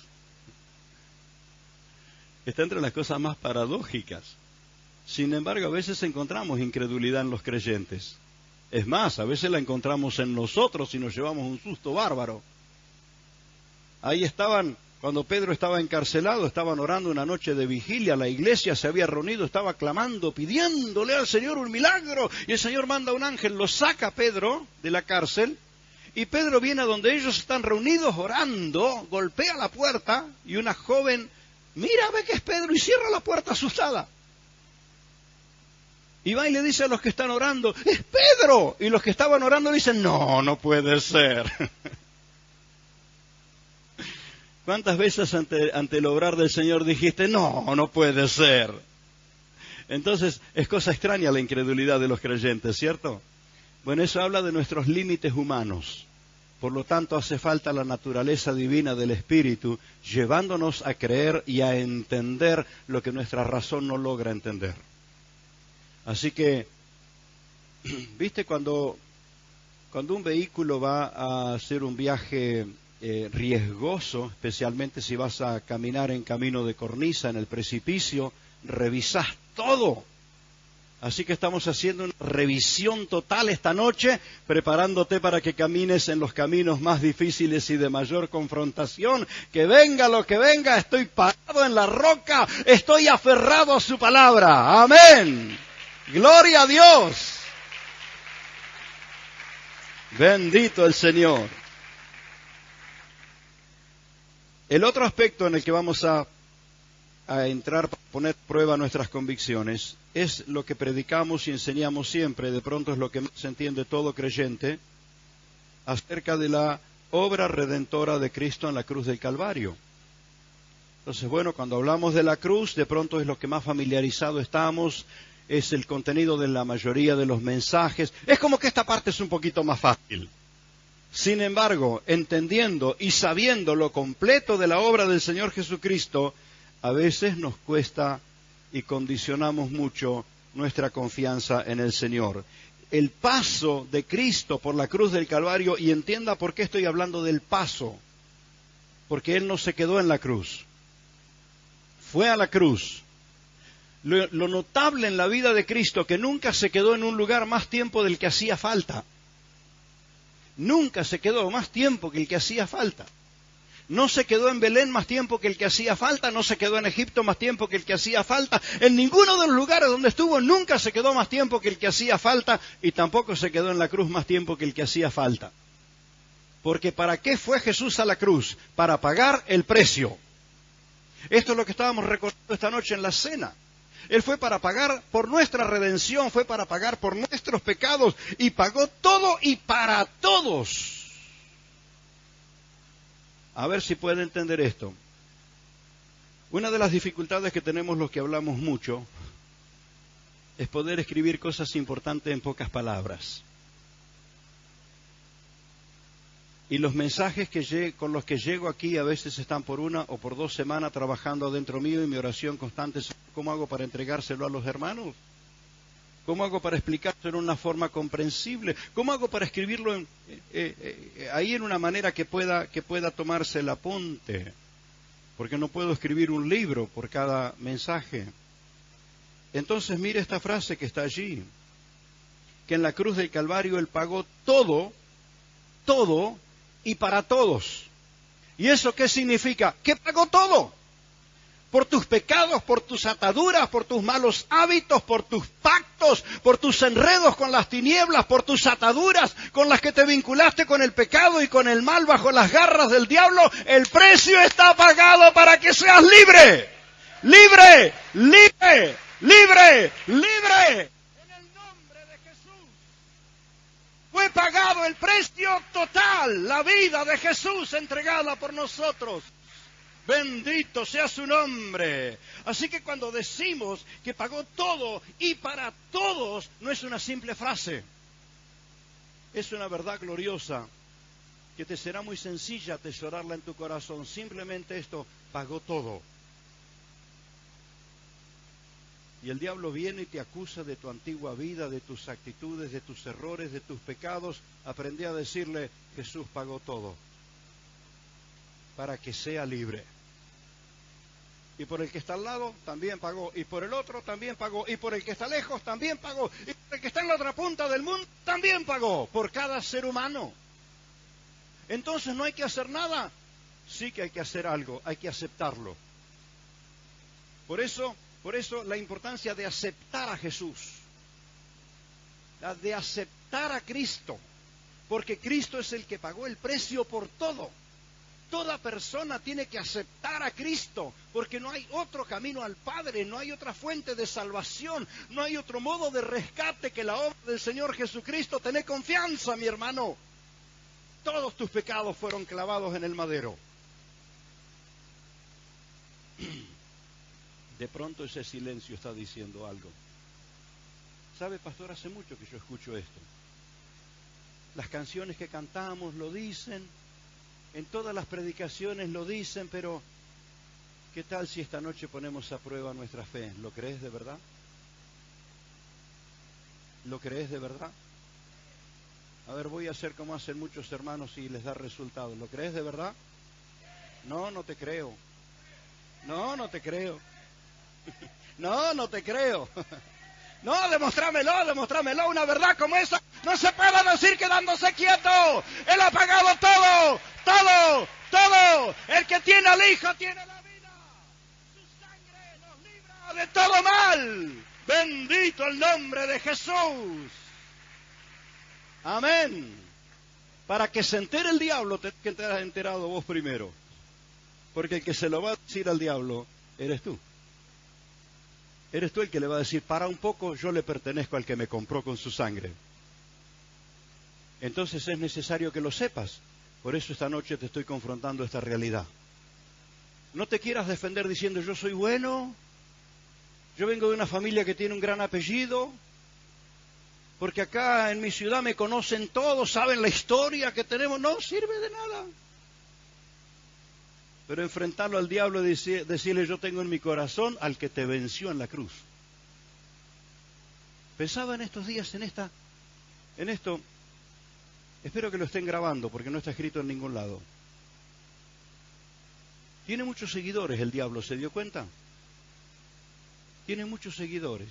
Está entre las cosas más paradójicas. Sin embargo, a veces encontramos incredulidad en los creyentes. Es más, a veces la encontramos en nosotros y nos llevamos un susto bárbaro. Ahí estaban, cuando Pedro estaba encarcelado, estaban orando una noche de vigilia, la iglesia se había reunido, estaba clamando, pidiéndole al Señor un milagro, y el Señor manda un ángel, lo saca a Pedro de la cárcel, y Pedro viene a donde ellos están reunidos orando, golpea la puerta, y una joven mira, ve que es Pedro, y cierra la puerta asustada. Y va y le dice a los que están orando, ¡es Pedro! Y los que estaban orando dicen, no, no puede ser. ¿Cuántas veces ante el obrar del Señor dijiste, no, no puede ser? Entonces, es cosa extraña la incredulidad de los creyentes, ¿cierto? Bueno, eso habla de nuestros límites humanos. Por lo tanto, hace falta la naturaleza divina del Espíritu, llevándonos a creer y a entender lo que nuestra razón no logra entender. Así que, ¿viste cuando un vehículo va a hacer un viaje riesgoso, especialmente si vas a caminar en camino de cornisa, en el precipicio, revisás todo. Así que estamos haciendo una revisión total esta noche, preparándote para que camines en los caminos más difíciles y de mayor confrontación. Que venga lo que venga, estoy parado en la roca, estoy aferrado a su palabra. Amén. Gloria a Dios. Bendito el Señor. El otro aspecto en el que vamos a entrar para poner a prueba nuestras convicciones es lo que predicamos y enseñamos siempre, de pronto es lo que más entiende todo creyente, acerca de la obra redentora de Cristo en la cruz del Calvario. Entonces, bueno, cuando hablamos de la cruz, de pronto es lo que más familiarizado estamos, es el contenido de la mayoría de los mensajes. Es como que esta parte es un poquito más fácil. Sin embargo, entendiendo y sabiendo lo completo de la obra del Señor Jesucristo, a veces nos cuesta y condicionamos mucho nuestra confianza en el Señor. El paso de Cristo por la cruz del Calvario, y entienda por qué estoy hablando del paso, porque Él no se quedó en la cruz, fue a la cruz. Lo notable en la vida de Cristo, que nunca se quedó en un lugar más tiempo del que hacía falta. Nunca se quedó más tiempo que el que hacía falta. No se quedó en Belén más tiempo que el que hacía falta, no se quedó en Egipto más tiempo que el que hacía falta. En ninguno de los lugares donde estuvo nunca se quedó más tiempo que el que hacía falta, y tampoco se quedó en la cruz más tiempo que el que hacía falta. Porque ¿para qué fue Jesús a la cruz? Para pagar el precio. Esto es lo que estábamos recordando esta noche en la cena. Él fue para pagar por nuestra redención, fue para pagar por nuestros pecados, y pagó todo y para todos. A ver si puede entender esto. Una de las dificultades que tenemos los que hablamos mucho es poder escribir cosas importantes en pocas palabras. Y los mensajes con los que llego aquí a veces están por 1 o por 2 semanas trabajando adentro mío, y mi oración constante es: ¿cómo hago para entregárselo a los hermanos? ¿Cómo hago para explicárselo en una forma comprensible? ¿Cómo hago para escribirlo ahí en una manera que pueda tomarse el apunte? Porque no puedo escribir un libro por cada mensaje. Entonces mire esta frase que está allí, que en la cruz del Calvario Él pagó todo, todo y para todos. ¿Y eso qué significa? Que pagó todo. Por tus pecados, por tus ataduras, por tus malos hábitos, por tus pactos, por tus enredos con las tinieblas, por tus ataduras con las que te vinculaste con el pecado y con el mal bajo las garras del diablo. El precio está pagado para que seas libre. Libre, libre, libre, libre. En el nombre de Jesús. Fue pagado el precio total, la vida de Jesús entregada por nosotros. Bendito sea su nombre. Así que cuando decimos que pagó todo y para todos, no es una simple frase. Es una verdad gloriosa que te será muy sencilla atesorarla en tu corazón. Simplemente esto: pagó todo. Y el diablo viene y te acusa de tu antigua vida, de tus actitudes, de tus errores, de tus pecados. Aprendí a decirle: Jesús pagó todo para que sea libre. Y por el que está al lado también pagó, y por el otro también pagó, y por el que está lejos también pagó, y por el que está en la otra punta del mundo también pagó, por cada ser humano. Entonces no hay que hacer nada. Sí que hay que hacer algo, hay que aceptarlo. Por eso la importancia de aceptar a Jesús, de aceptar a Cristo, porque Cristo es el que pagó el precio por todo. Toda persona tiene que aceptar a Cristo, porque no hay otro camino al Padre, no hay otra fuente de salvación, no hay otro modo de rescate que la obra del Señor Jesucristo. Tené confianza, mi hermano. Todos tus pecados fueron clavados en el madero. De pronto ese silencio está diciendo algo. ¿Sabe, pastor? Hace mucho que yo escucho esto. Las canciones que cantamos lo dicen, en todas las predicaciones lo dicen, pero ¿qué tal si esta noche ponemos a prueba nuestra fe? ¿Lo crees de verdad? ¿Lo crees de verdad? A ver, voy a hacer como hacen muchos hermanos y les da resultado. ¿Lo crees de verdad? No, no te creo. No, no te creo. No, no te creo. No, demostrámelo. Una verdad como esa no se puede decir quedándose quieto. Él ha pagado todo. El que tiene al Hijo tiene la vida. Su sangre nos libra de todo mal. Bendito el nombre de Jesús. Amén. Para que se entere el diablo, te que te has enterado vos primero. Porque el que se lo va a decir al diablo, eres tú. Eres tú el que le va a decir, para un poco, yo le pertenezco al que me compró con su sangre. Entonces es necesario que lo sepas. Por eso esta noche te estoy confrontando esta realidad. No te quieras defender diciendo, yo soy bueno, yo vengo de una familia que tiene un gran apellido, porque acá en mi ciudad me conocen todos, saben la historia que tenemos. No sirve de nada. Pero enfrentarlo al diablo y decirle, yo tengo en mi corazón al que te venció en la cruz. Pensaba en estos días en esto, espero que lo estén grabando porque no está escrito en ningún lado. Tiene muchos seguidores el diablo, ¿se dio cuenta? Tiene muchos seguidores.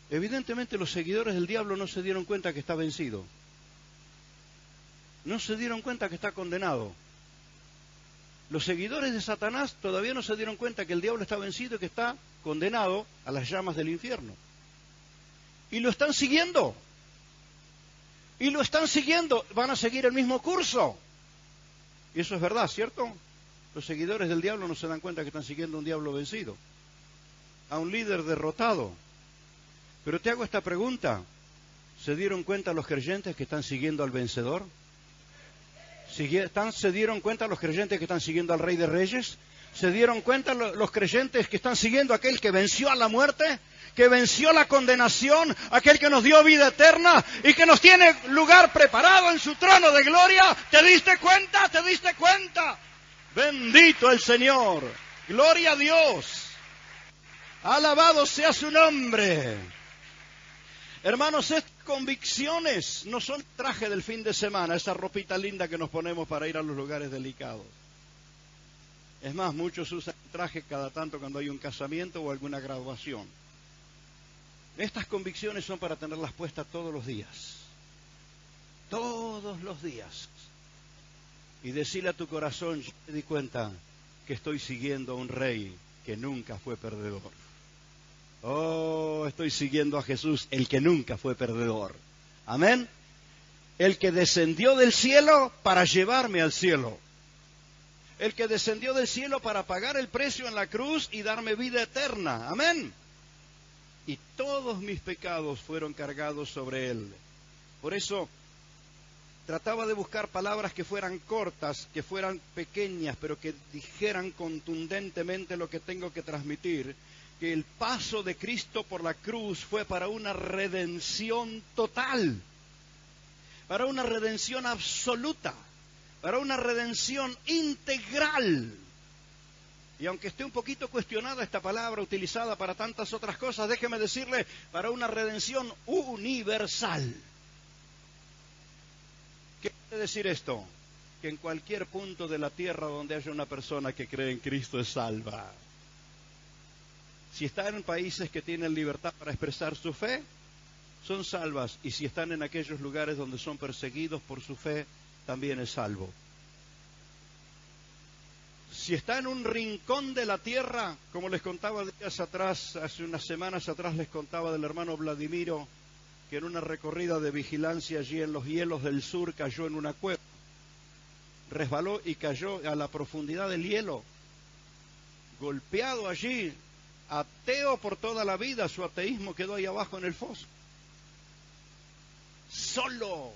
Evidentemente los seguidores del diablo no se dieron cuenta que está vencido. No se dieron cuenta que está condenado. Los seguidores de Satanás todavía no se dieron cuenta que el diablo está vencido y que está condenado a las llamas del infierno. Y lo están siguiendo. Van a seguir el mismo curso. Y eso es verdad, ¿cierto? Los seguidores del diablo no se dan cuenta que están siguiendo a un diablo vencido, a un líder derrotado. Pero te hago esta pregunta. ¿Se dieron cuenta los creyentes que están siguiendo al vencedor? ¿Se dieron cuenta los creyentes que están siguiendo al Rey de Reyes? ¿Se dieron cuenta los creyentes que están siguiendo a aquel que venció a la muerte? Que venció la condenación, aquel que nos dio vida eterna y que nos tiene lugar preparado en su trono de gloria. ¿Te diste cuenta? ¿Te diste cuenta? Bendito el Señor. Gloria a Dios. Alabado sea su nombre. Hermanos, estas convicciones no son traje del fin de semana, esa ropita linda que nos ponemos para ir a los lugares delicados. Es más, muchos usan traje cada tanto cuando hay un casamiento o alguna graduación. Estas convicciones son para tenerlas puestas todos los días. Todos los días. Y decirle a tu corazón, yo me di cuenta que estoy siguiendo a un rey que nunca fue perdedor. Oh, estoy siguiendo a Jesús, el que nunca fue perdedor. Amén. El que descendió del cielo para llevarme al cielo. El que descendió del cielo para pagar el precio en la cruz y darme vida eterna. Amén. Y todos mis pecados fueron cargados sobre él. Por eso trataba de buscar palabras que fueran cortas, que fueran pequeñas, pero que dijeran contundentemente lo que tengo que transmitir. Que el paso de Cristo por la cruz fue para una redención total, para una redención absoluta, para una redención integral. Y aunque esté un poquito cuestionada esta palabra utilizada para tantas otras cosas, déjeme decirle, para una redención universal. ¿Qué quiere decir esto? Que en cualquier punto de la tierra donde haya una persona que cree en Cristo es salva. Si están en países que tienen libertad para expresar su fe, son salvas. Y si están en aquellos lugares donde son perseguidos por su fe, también es salvo. Si está en un rincón de la tierra, como les contaba días atrás, hace unas semanas atrás les contaba del hermano Vladimiro, que en una recorrida de vigilancia allí en los hielos del sur cayó en una cueva. Resbaló y cayó a la profundidad del hielo, golpeado allí. Ateo por toda la vida, su ateísmo quedó ahí abajo en el foso. Solo.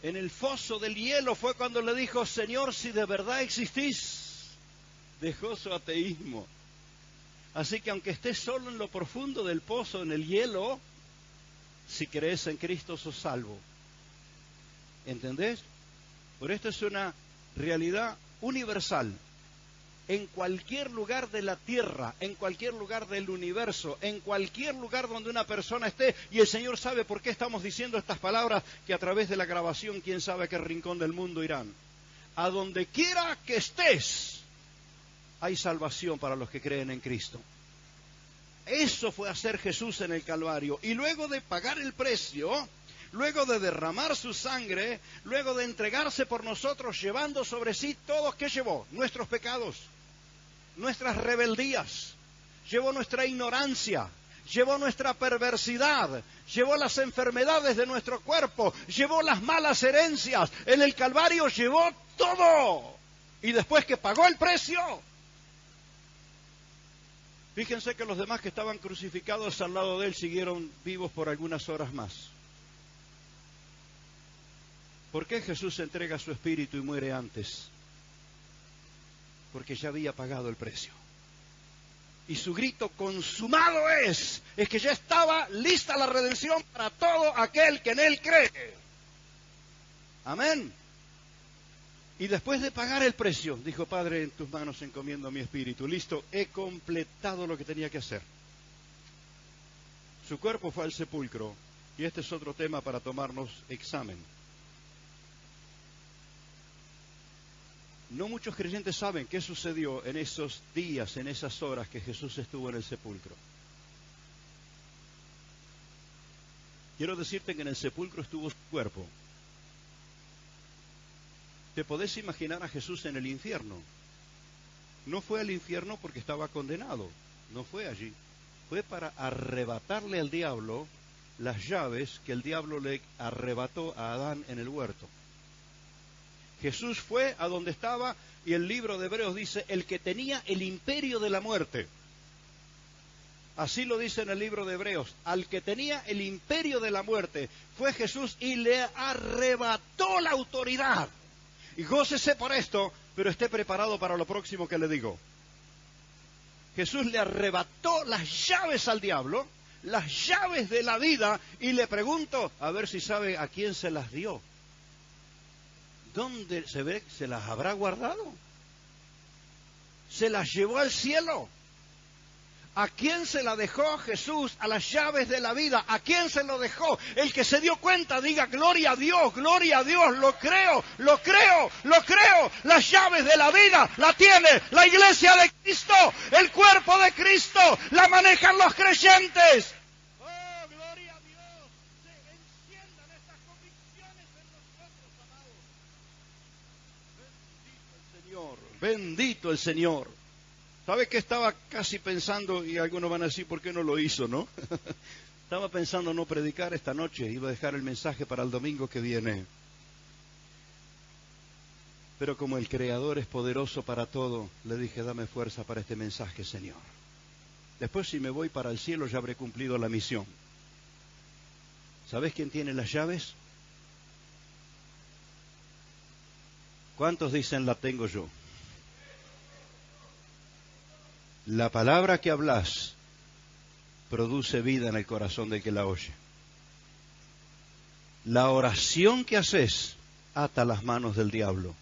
En el foso del hielo fue cuando le dijo, Señor, si de verdad existís. Dejó su ateísmo. Así que aunque estés solo en lo profundo del pozo, en el hielo, si crees en Cristo sos salvo. ¿Entendés? Por esto es una realidad universal. en cualquier lugar de la tierra, en cualquier lugar del universo, en cualquier lugar donde una persona esté. Y el Señor sabe por qué estamos diciendo estas palabras, que a través de la grabación, quién sabe a qué rincón del mundo irán. A donde quiera que estés, hay salvación para los que creen en Cristo. Eso fue hacer Jesús en el Calvario. Y luego de pagar el precio, luego de derramar su sangre, luego de entregarse por nosotros, llevando sobre sí todo, ¿qué llevó? Nuestros pecados, nuestras rebeldías, llevó nuestra ignorancia, llevó nuestra perversidad, llevó las enfermedades de nuestro cuerpo, llevó las malas herencias. En el Calvario llevó todo. Y después que pagó el precio, fíjense que los demás que estaban crucificados al lado de él siguieron vivos por algunas horas más. ¿Por qué Jesús entrega su espíritu y muere antes? Porque ya había pagado el precio. Y su grito consumado es que ya estaba lista la redención para todo aquel que en él cree. Amén. Y después de pagar el precio, dijo: Padre, en tus manos encomiendo mi espíritu. Listo, he completado lo que tenía que hacer. Su cuerpo fue al sepulcro. Y este es otro tema para tomarnos examen. No muchos creyentes saben qué sucedió en esos días, en esas horas que Jesús estuvo en el sepulcro. Quiero decirte que en el sepulcro estuvo su cuerpo. ¿Te podés imaginar a Jesús en el infierno? No fue al infierno porque estaba condenado, no fue allí. Fue para arrebatarle al diablo las llaves que el diablo le arrebató a Adán en el huerto. Jesús fue a donde estaba, y el libro de Hebreos dice, el que tenía el imperio de la muerte. Así lo dice en el libro de Hebreos, al que tenía el imperio de la muerte, fue Jesús y le arrebató la autoridad. Y gócese por esto, pero esté preparado para lo próximo que le digo. Jesús le arrebató las llaves al diablo, las llaves de la vida, y le pregunto, a ver si sabe a quién se las dio. ¿Dónde se ve? ¿Se las habrá guardado? ¿Se las llevó al cielo? ¿A quién se la dejó Jesús? A las llaves de la vida. ¿A quién se lo dejó? El que se dio cuenta diga: gloria a Dios, lo creo, lo creo, lo creo. Las llaves de la vida la tiene la iglesia de Cristo, el cuerpo de Cristo, la manejan los creyentes. ¡Oh, gloria a Dios! Se enciendan estas convicciones en nosotros, amados. Bendito el Señor. ¿Sabe qué estaba casi pensando? Y algunos van a decir, ¿por qué no lo hizo, no? Estaba pensando no predicar esta noche, iba a dejar el mensaje para el domingo que viene. Pero como el Creador es poderoso para todo, le dije: dame fuerza para este mensaje, Señor. Después, si me voy para el cielo, ya habré cumplido la misión. ¿Sabes quién tiene las llaves? ¿Cuántos dicen: la tengo yo? La palabra que hablas produce vida en el corazón del que la oye. La oración que haces ata las manos del diablo.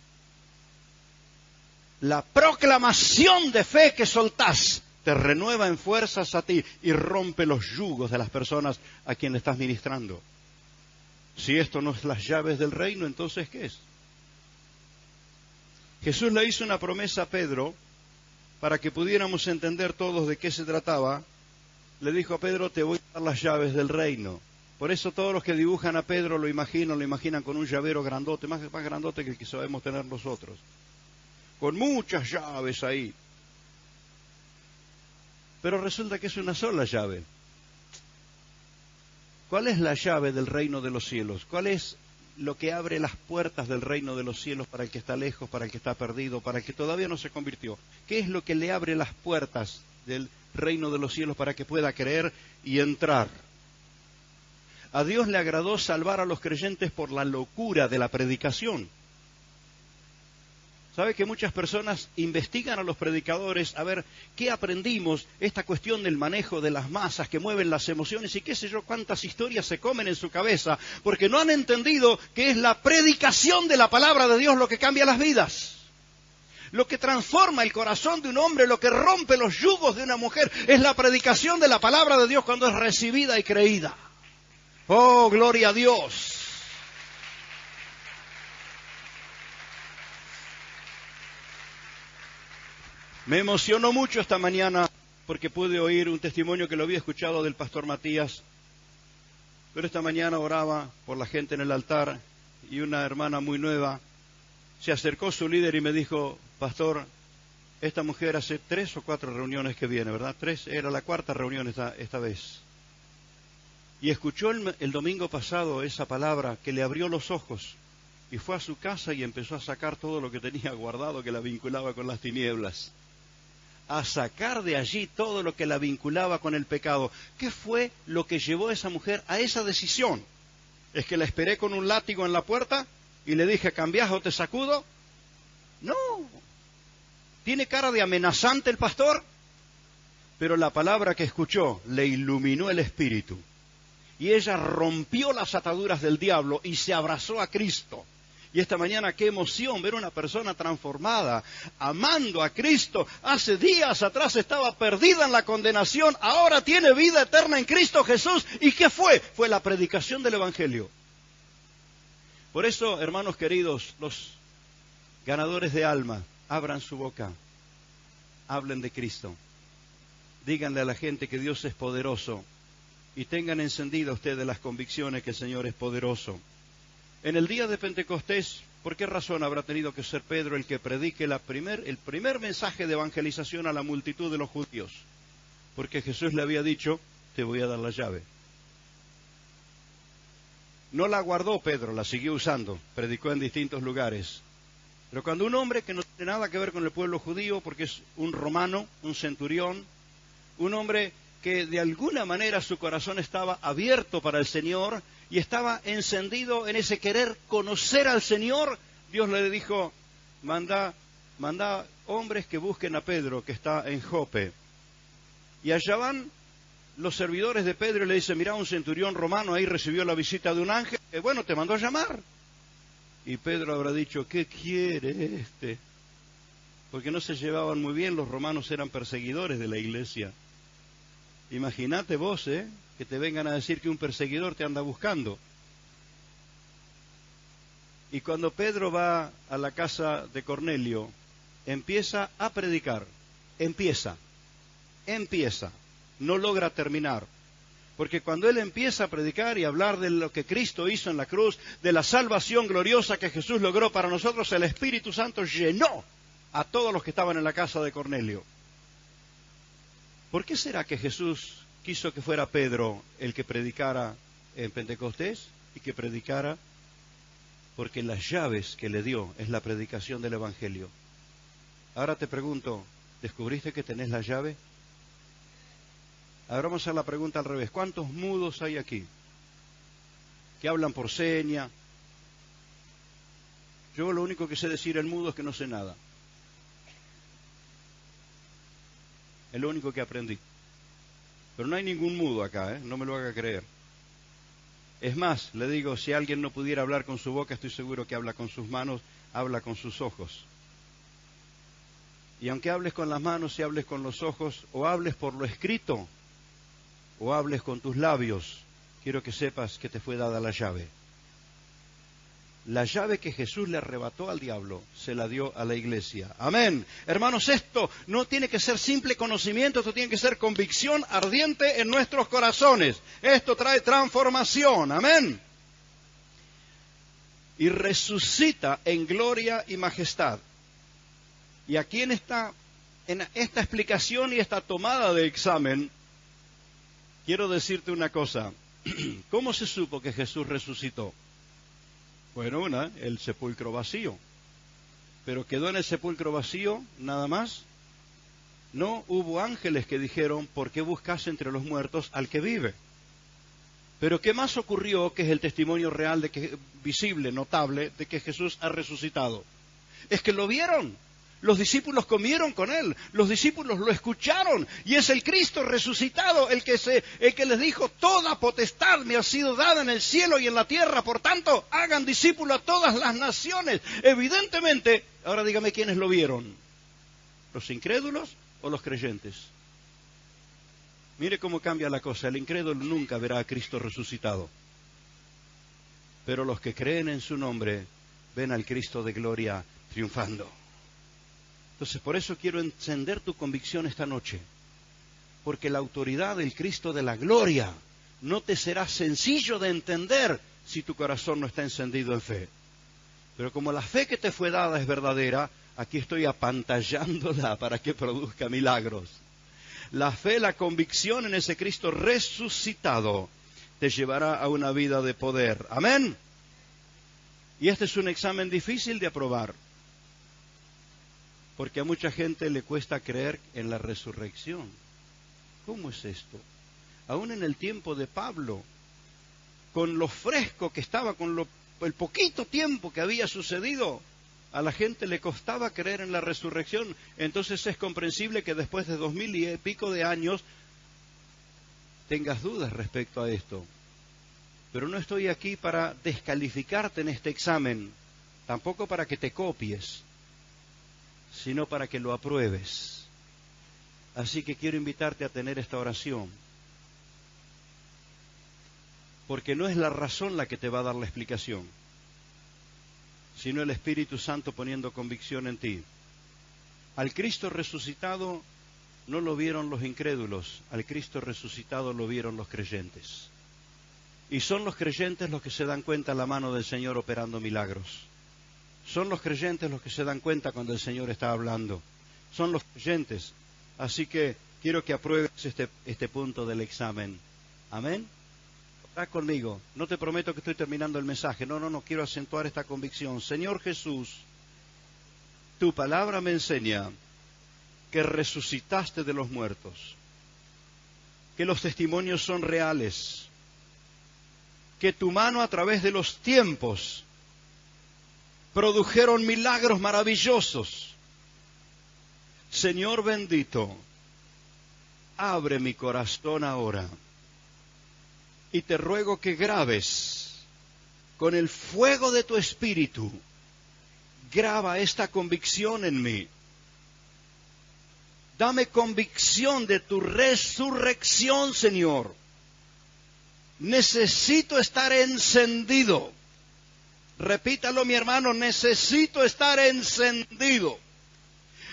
La proclamación de fe que soltás te renueva en fuerzas a ti y rompe los yugos de las personas a quien le estás ministrando. Si esto no es las llaves del reino, entonces ¿qué es? Jesús le hizo una promesa a Pedro para que pudiéramos entender todos de qué se trataba. Le dijo a Pedro: te voy a dar las llaves del reino. Por eso todos los que dibujan a Pedro lo imaginan con un llavero grandote, más grandote que el que sabemos tener nosotros, con muchas llaves ahí. Pero resulta que es una sola llave. ¿Cuál es la llave del reino de los cielos? ¿Cuál es lo que abre las puertas del reino de los cielos para el que está lejos, para el que está perdido, para el que todavía no se convirtió? ¿Qué es lo que le abre las puertas del reino de los cielos para que pueda creer y entrar? A Dios le agradó salvar a los creyentes por la locura de la predicación. ¿Sabe que muchas personas investigan a los predicadores a ver qué aprendimos, esta cuestión del manejo de las masas que mueven las emociones y qué sé yo, cuántas historias se comen en su cabeza, porque no han entendido que es la predicación de la palabra de Dios lo que cambia las vidas? Lo que transforma el corazón de un hombre, lo que rompe los yugos de una mujer, es la predicación de la palabra de Dios cuando es recibida y creída. ¡Oh, gloria a Dios! Me emocionó mucho esta mañana porque pude oír un testimonio que lo había escuchado del pastor Matías. Pero esta mañana oraba por la gente en el altar y una hermana muy nueva se acercó a su líder y me dijo: pastor, esta mujer hace 3 o 4 reuniones que viene, ¿verdad? 3, era la 4ª reunión esta vez. Y escuchó el domingo pasado esa palabra que le abrió los ojos y fue a su casa y empezó a sacar todo lo que tenía guardado que la vinculaba con las tinieblas. A sacar de allí todo lo que la vinculaba con el pecado. ¿Qué fue lo que llevó a esa mujer a esa decisión? ¿Es que la esperé con un látigo en la puerta y le dije: ¿cambiás o te sacudo? No. ¿Tiene cara de amenazante el pastor? Pero la palabra que escuchó le iluminó el espíritu. Y ella rompió las ataduras del diablo y se abrazó a Cristo. Y esta mañana, qué emoción ver una persona transformada, amando a Cristo. Hace días atrás estaba perdida en la condenación, ahora tiene vida eterna en Cristo Jesús. ¿Y qué fue? Fue la predicación del Evangelio. Por eso, hermanos queridos, los ganadores de alma, abran su boca, hablen de Cristo. Díganle a la gente que Dios es poderoso y tengan encendida ustedes las convicciones que el Señor es poderoso. En el día de Pentecostés, ¿por qué razón habrá tenido que ser Pedro el que predique el primer mensaje de evangelización a la multitud de los judíos? Porque Jesús le había dicho: te voy a dar la llave. No la guardó Pedro, la siguió usando, predicó en distintos lugares. Pero cuando un hombre que no tiene nada que ver con el pueblo judío, porque es un romano, un centurión, un hombre que de alguna manera su corazón estaba abierto para el Señor y estaba encendido en ese querer conocer al Señor, Dios le dijo: manda hombres que busquen a Pedro, que está en Jope. Y allá van los servidores de Pedro y le dicen: mira, un centurión romano ahí recibió la visita de un ángel, bueno, te mandó a llamar. Y Pedro habrá dicho: ¿qué quiere este? Porque no se llevaban muy bien, los romanos eran perseguidores de la iglesia. Imagínate vos, que te vengan a decir que un perseguidor te anda buscando. Y cuando Pedro va a la casa de Cornelio, empieza a predicar. Empieza. No logra terminar. Porque cuando él empieza a predicar y hablar de lo que Cristo hizo en la cruz, de la salvación gloriosa que Jesús logró para nosotros, el Espíritu Santo llenó a todos los que estaban en la casa de Cornelio. ¿Por qué será que Jesús quiso que fuera Pedro el que predicara en Pentecostés y que predicara? Porque las llaves que le dio es la predicación del Evangelio. Ahora te pregunto, ¿descubriste que tenés la llave? Ahora vamos a hacer la pregunta al revés. ¿Cuántos mudos hay aquí? Que hablan por seña. Yo lo único que sé decir en mudo es que no sé nada. Es lo único que aprendí. Pero no hay ningún mudo acá, no me lo haga creer. Es más, le digo, si alguien no pudiera hablar con su boca, estoy seguro que habla con sus manos, habla con sus ojos. Y aunque hables con las manos y hables con los ojos, o hables por lo escrito, o hables con tus labios, quiero que sepas que te fue dada la llave. La llave que Jesús le arrebató al diablo, se la dio a la iglesia. Amén. Hermanos, esto no tiene que ser simple conocimiento, esto tiene que ser convicción ardiente en nuestros corazones. Esto trae transformación. Amén. Y resucita en gloria y majestad. Y aquí en esta explicación y esta tomada de examen, quiero decirte una cosa. ¿Cómo se supo que Jesús resucitó? Bueno, el sepulcro vacío. Pero quedó en el sepulcro vacío, nada más. No hubo ángeles que dijeron: ¿por qué buscas entre los muertos al que vive? Pero ¿qué más ocurrió, que es el testimonio real, visible, notable, de que Jesús ha resucitado? Es que lo vieron. Los discípulos comieron con Él, los discípulos lo escucharon, y es el Cristo resucitado el que les dijo: toda potestad me ha sido dada en el cielo y en la tierra, por tanto, hagan discípulos a todas las naciones. Evidentemente, ahora dígame quiénes lo vieron, ¿los incrédulos o los creyentes? Mire cómo cambia la cosa. El incrédulo nunca verá a Cristo resucitado, pero los que creen en su nombre ven al Cristo de gloria triunfando. Entonces, por eso quiero encender tu convicción esta noche, porque la autoridad del Cristo de la gloria no te será sencillo de entender si tu corazón no está encendido en fe. Pero como la fe que te fue dada es verdadera, aquí estoy apantallándola para que produzca milagros. La fe, la convicción en ese Cristo resucitado te llevará a una vida de poder. Amén. Y este es un examen difícil de aprobar, porque a mucha gente le cuesta creer en la resurrección. ¿Cómo es esto? Aún en el tiempo de Pablo, con lo fresco que estaba, con el poquito tiempo que había sucedido, a la gente le costaba creer en la resurrección. Entonces es comprensible que después de 2000 y pico de años tengas dudas respecto a esto. Pero no estoy aquí para descalificarte en este examen, tampoco para que te copies, sino para que lo apruebes. Así que quiero invitarte a tener esta oración, porque no es la razón la que te va a dar la explicación, sino el Espíritu Santo poniendo convicción en ti. Al Cristo resucitado no lo vieron los incrédulos, al Cristo resucitado lo vieron los creyentes. Y son los creyentes los que se dan cuenta la mano del Señor operando milagros. Son los creyentes los que se dan cuenta cuando el Señor está hablando. Son los creyentes. Así que quiero que apruebes este punto del examen. Amén. Estás conmigo. No te prometo que estoy terminando el mensaje. No, quiero acentuar esta convicción. Señor Jesús, tu palabra me enseña que resucitaste de los muertos, que los testimonios son reales, que tu mano a través de los tiempos produjeron milagros maravillosos. Señor bendito, abre mi corazón ahora y te ruego que grabes con el fuego de tu espíritu, graba esta convicción en mí. Dame convicción de tu resurrección, Señor. Necesito estar encendido. Repítalo, mi hermano, necesito estar encendido.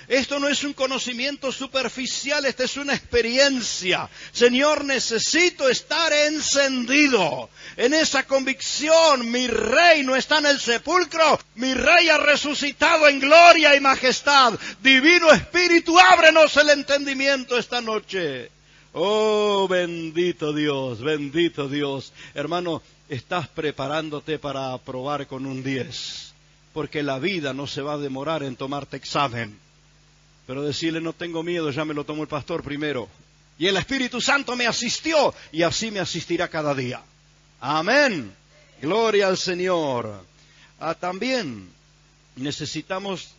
Esto no es un conocimiento superficial, esta es una experiencia. Señor, necesito estar encendido. En esa convicción, mi Rey no está en el sepulcro, mi Rey ha resucitado en gloria y majestad. Divino Espíritu, ábrenos el entendimiento esta noche. Oh, bendito Dios, bendito Dios. Hermano, estás preparándote para aprobar con un 10, porque la vida no se va a demorar en tomarte examen. Pero decirle: no tengo miedo, ya me lo tomó el pastor primero. Y el Espíritu Santo me asistió, y así me asistirá cada día. Amén. Gloria al Señor. También necesitamos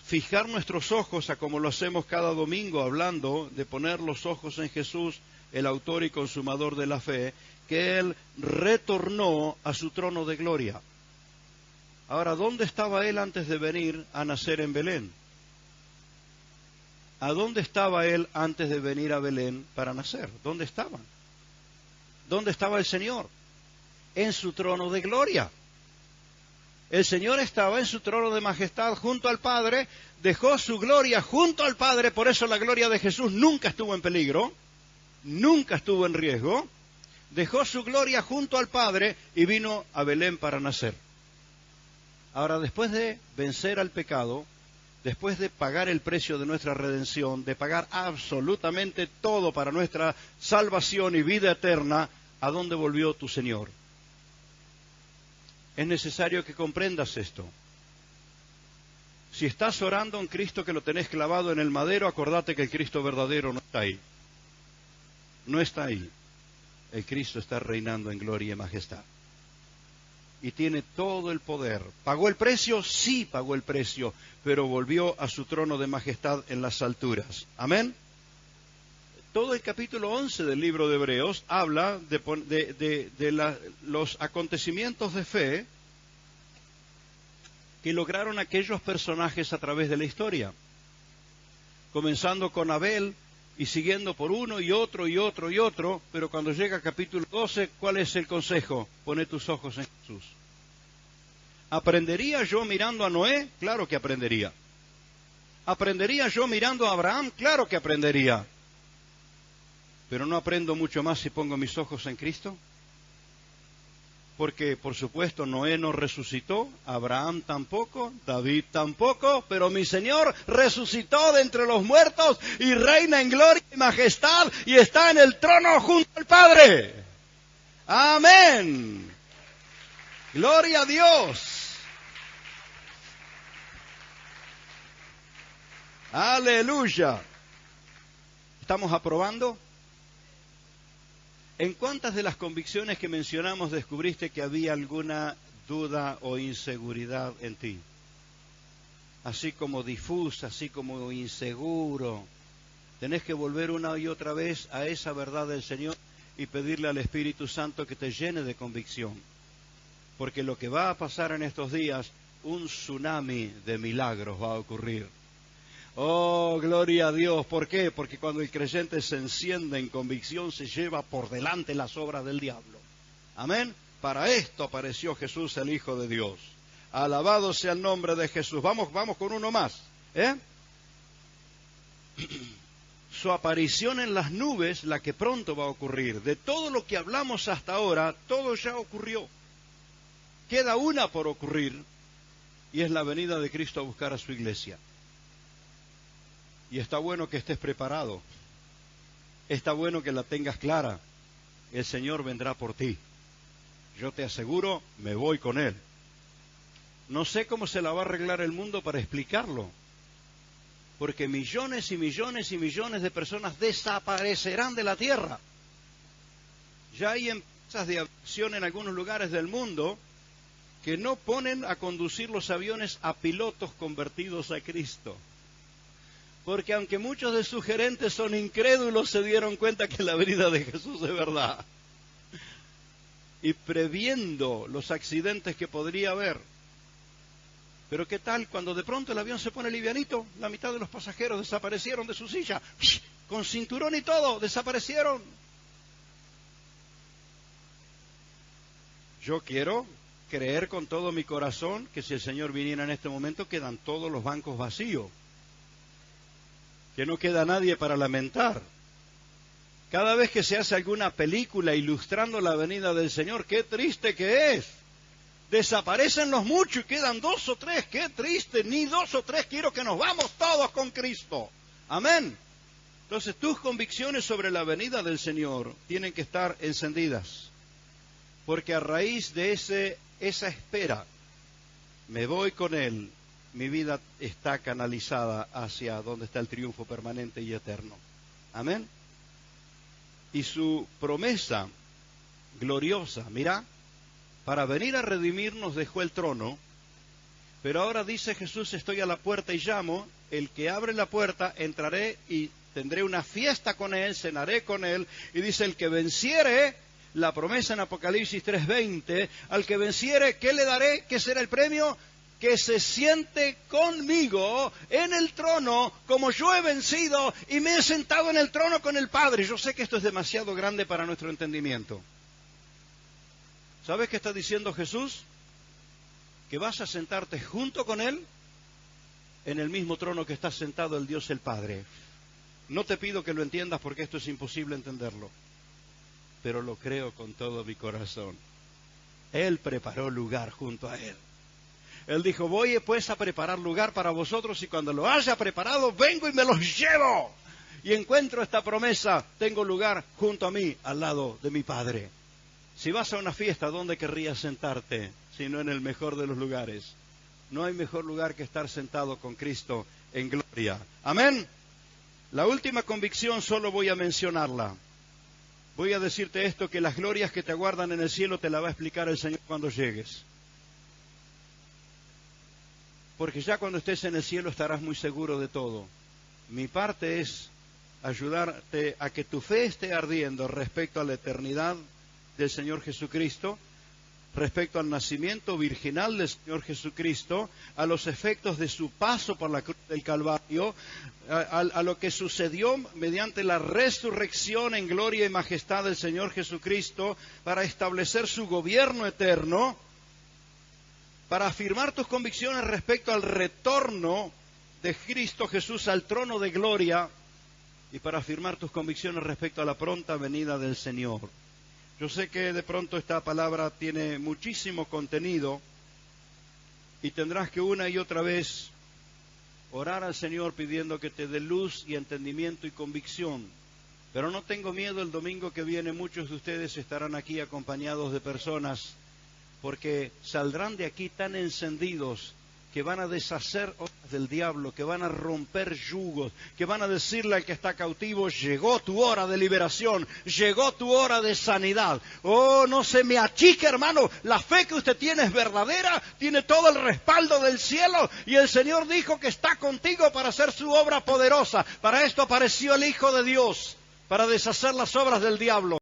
fijar nuestros ojos, a como lo hacemos cada domingo, hablando de poner los ojos en Jesús, el autor y consumador de la fe, que Él retornó a su trono de gloria. Ahora, ¿dónde estaba Él antes de venir a nacer en Belén? ¿A dónde estaba Él antes de venir a Belén para nacer? ¿Dónde estaba? ¿Dónde estaba el Señor? En su trono de gloria. El Señor estaba en su trono de majestad junto al Padre, dejó su gloria junto al Padre, por eso la gloria de Jesús nunca estuvo en peligro, nunca estuvo en riesgo. Dejó su gloria junto al Padre y vino a Belén para nacer. Ahora, después de vencer al pecado, después de pagar el precio de nuestra redención, de pagar absolutamente todo para nuestra salvación y vida eterna, ¿a dónde volvió tu Señor? Es necesario que comprendas esto. Si estás orando a un Cristo que lo tenés clavado en el madero, acordate que el Cristo verdadero no está ahí. No está ahí. El Cristo está reinando en gloria y majestad. y tiene todo el poder. ¿Pagó el precio? Sí, pagó el precio, pero volvió a su trono de majestad en las alturas. Amén. Todo el capítulo 11 del libro de Hebreos habla de los acontecimientos de fe que lograron aquellos personajes a través de la historia. Comenzando con Abel y siguiendo por uno y otro y otro y otro, pero cuando llega al capítulo 12, ¿cuál es el consejo? Pone tus ojos en Jesús. ¿Aprendería yo mirando a Noé? Claro que aprendería. ¿Aprendería yo mirando a Abraham? Claro que aprendería. Pero no aprendo mucho más si pongo mis ojos en Cristo. Porque, por supuesto, Noé no resucitó, Abraham tampoco, David tampoco, pero mi Señor resucitó de entre los muertos y reina en gloria y majestad y está en el trono junto al Padre. Amén. Gloria a Dios. Aleluya. ¿Estamos aprobando? ¿En cuántas de las convicciones que mencionamos descubriste que había alguna duda o inseguridad en ti? Así como difusa, así como inseguro. Tenés que volver una y otra vez a esa verdad del Señor y pedirle al Espíritu Santo que te llene de convicción. Porque lo que va a pasar en estos días, un tsunami de milagros va a ocurrir. Oh, gloria a Dios. ¿Por qué? Porque cuando el creyente se enciende en convicción, se lleva por delante las obras del diablo. Amén. Para esto apareció Jesús, el Hijo de Dios. Alabado sea el nombre de Jesús. Vamos con uno más. Su aparición en las nubes, la que pronto va a ocurrir. De todo lo que hablamos hasta ahora, todo ya ocurrió. Queda una por ocurrir, y es la venida de Cristo a buscar a su iglesia. Y está bueno que estés preparado. Está bueno que la tengas clara. El Señor vendrá por ti. Yo te aseguro, me voy con Él. No sé cómo se la va a arreglar el mundo para explicarlo. Porque millones y millones y millones de personas desaparecerán de la tierra. Ya hay empresas de aviación en algunos lugares del mundo que no ponen a conducir los aviones a pilotos convertidos a Cristo. Porque aunque muchos de sus gerentes son incrédulos, se dieron cuenta que la venida de Jesús es verdad. Y previendo los accidentes que podría haber. Pero ¿qué tal cuando de pronto el avión se pone livianito? La mitad de los pasajeros desaparecieron de su silla. Con cinturón y todo, desaparecieron. Yo quiero creer con todo mi corazón que si el Señor viniera en este momento, quedan todos los bancos vacíos. Que no queda nadie para lamentar. Cada vez que se hace alguna película ilustrando la venida del Señor, qué triste que es. Desaparecen los muchos y quedan 2 o 3, qué triste, ni 2 o 3, quiero que nos vamos todos con Cristo. Amén. Entonces tus convicciones sobre la venida del Señor tienen que estar encendidas. Porque a raíz de esa espera, me voy con Él. Mi vida está canalizada hacia donde está el triunfo permanente y eterno. Amén. Y su promesa gloriosa, mira, para venir a redimirnos dejó el trono, pero ahora dice Jesús, estoy a la puerta y llamo, el que abre la puerta, entraré y tendré una fiesta con él, cenaré con él, y dice, el que venciere, la promesa en Apocalipsis 3:20, al que venciere, ¿qué le daré? ¿Qué será el premio? Que se siente conmigo en el trono como yo he vencido y me he sentado en el trono con el Padre. Yo sé que esto es demasiado grande para nuestro entendimiento. ¿Sabes qué está diciendo Jesús? Que vas a sentarte junto con Él en el mismo trono que está sentado el Dios el Padre. No te pido que lo entiendas porque esto es imposible entenderlo, pero lo creo con todo mi corazón. Él preparó lugar junto a Él. Él dijo, voy pues a preparar lugar para vosotros y cuando lo haya preparado, vengo y me los llevo. Y encuentro esta promesa, tengo lugar junto a mí, al lado de mi Padre. Si vas a una fiesta, ¿dónde querrías sentarte? Si no en el mejor de los lugares. No hay mejor lugar que estar sentado con Cristo en gloria. Amén. La última convicción solo voy a mencionarla. Voy a decirte esto, que las glorias que te aguardan en el cielo te la va a explicar el Señor cuando llegues. Porque ya cuando estés en el cielo estarás muy seguro de todo. Mi parte es ayudarte a que tu fe esté ardiendo respecto a la eternidad del Señor Jesucristo, respecto al nacimiento virginal del Señor Jesucristo, a los efectos de su paso por la cruz del Calvario, a lo que sucedió mediante la resurrección en gloria y majestad del Señor Jesucristo para establecer su gobierno eterno, para afirmar tus convicciones respecto al retorno de Cristo Jesús al trono de gloria y para afirmar tus convicciones respecto a la pronta venida del Señor. Yo sé que de pronto esta palabra tiene muchísimo contenido y tendrás que una y otra vez orar al Señor pidiendo que te dé luz y entendimiento y convicción. Pero no tengo miedo, el domingo que viene muchos de ustedes estarán aquí acompañados de personas porque saldrán de aquí tan encendidos que van a deshacer obras del diablo, que van a romper yugos, que van a decirle al que está cautivo, llegó tu hora de liberación, llegó tu hora de sanidad. Oh, no se me achique, hermano, la fe que usted tiene es verdadera, tiene todo el respaldo del cielo, y el Señor dijo que está contigo para hacer su obra poderosa. Para esto apareció el Hijo de Dios, para deshacer las obras del diablo.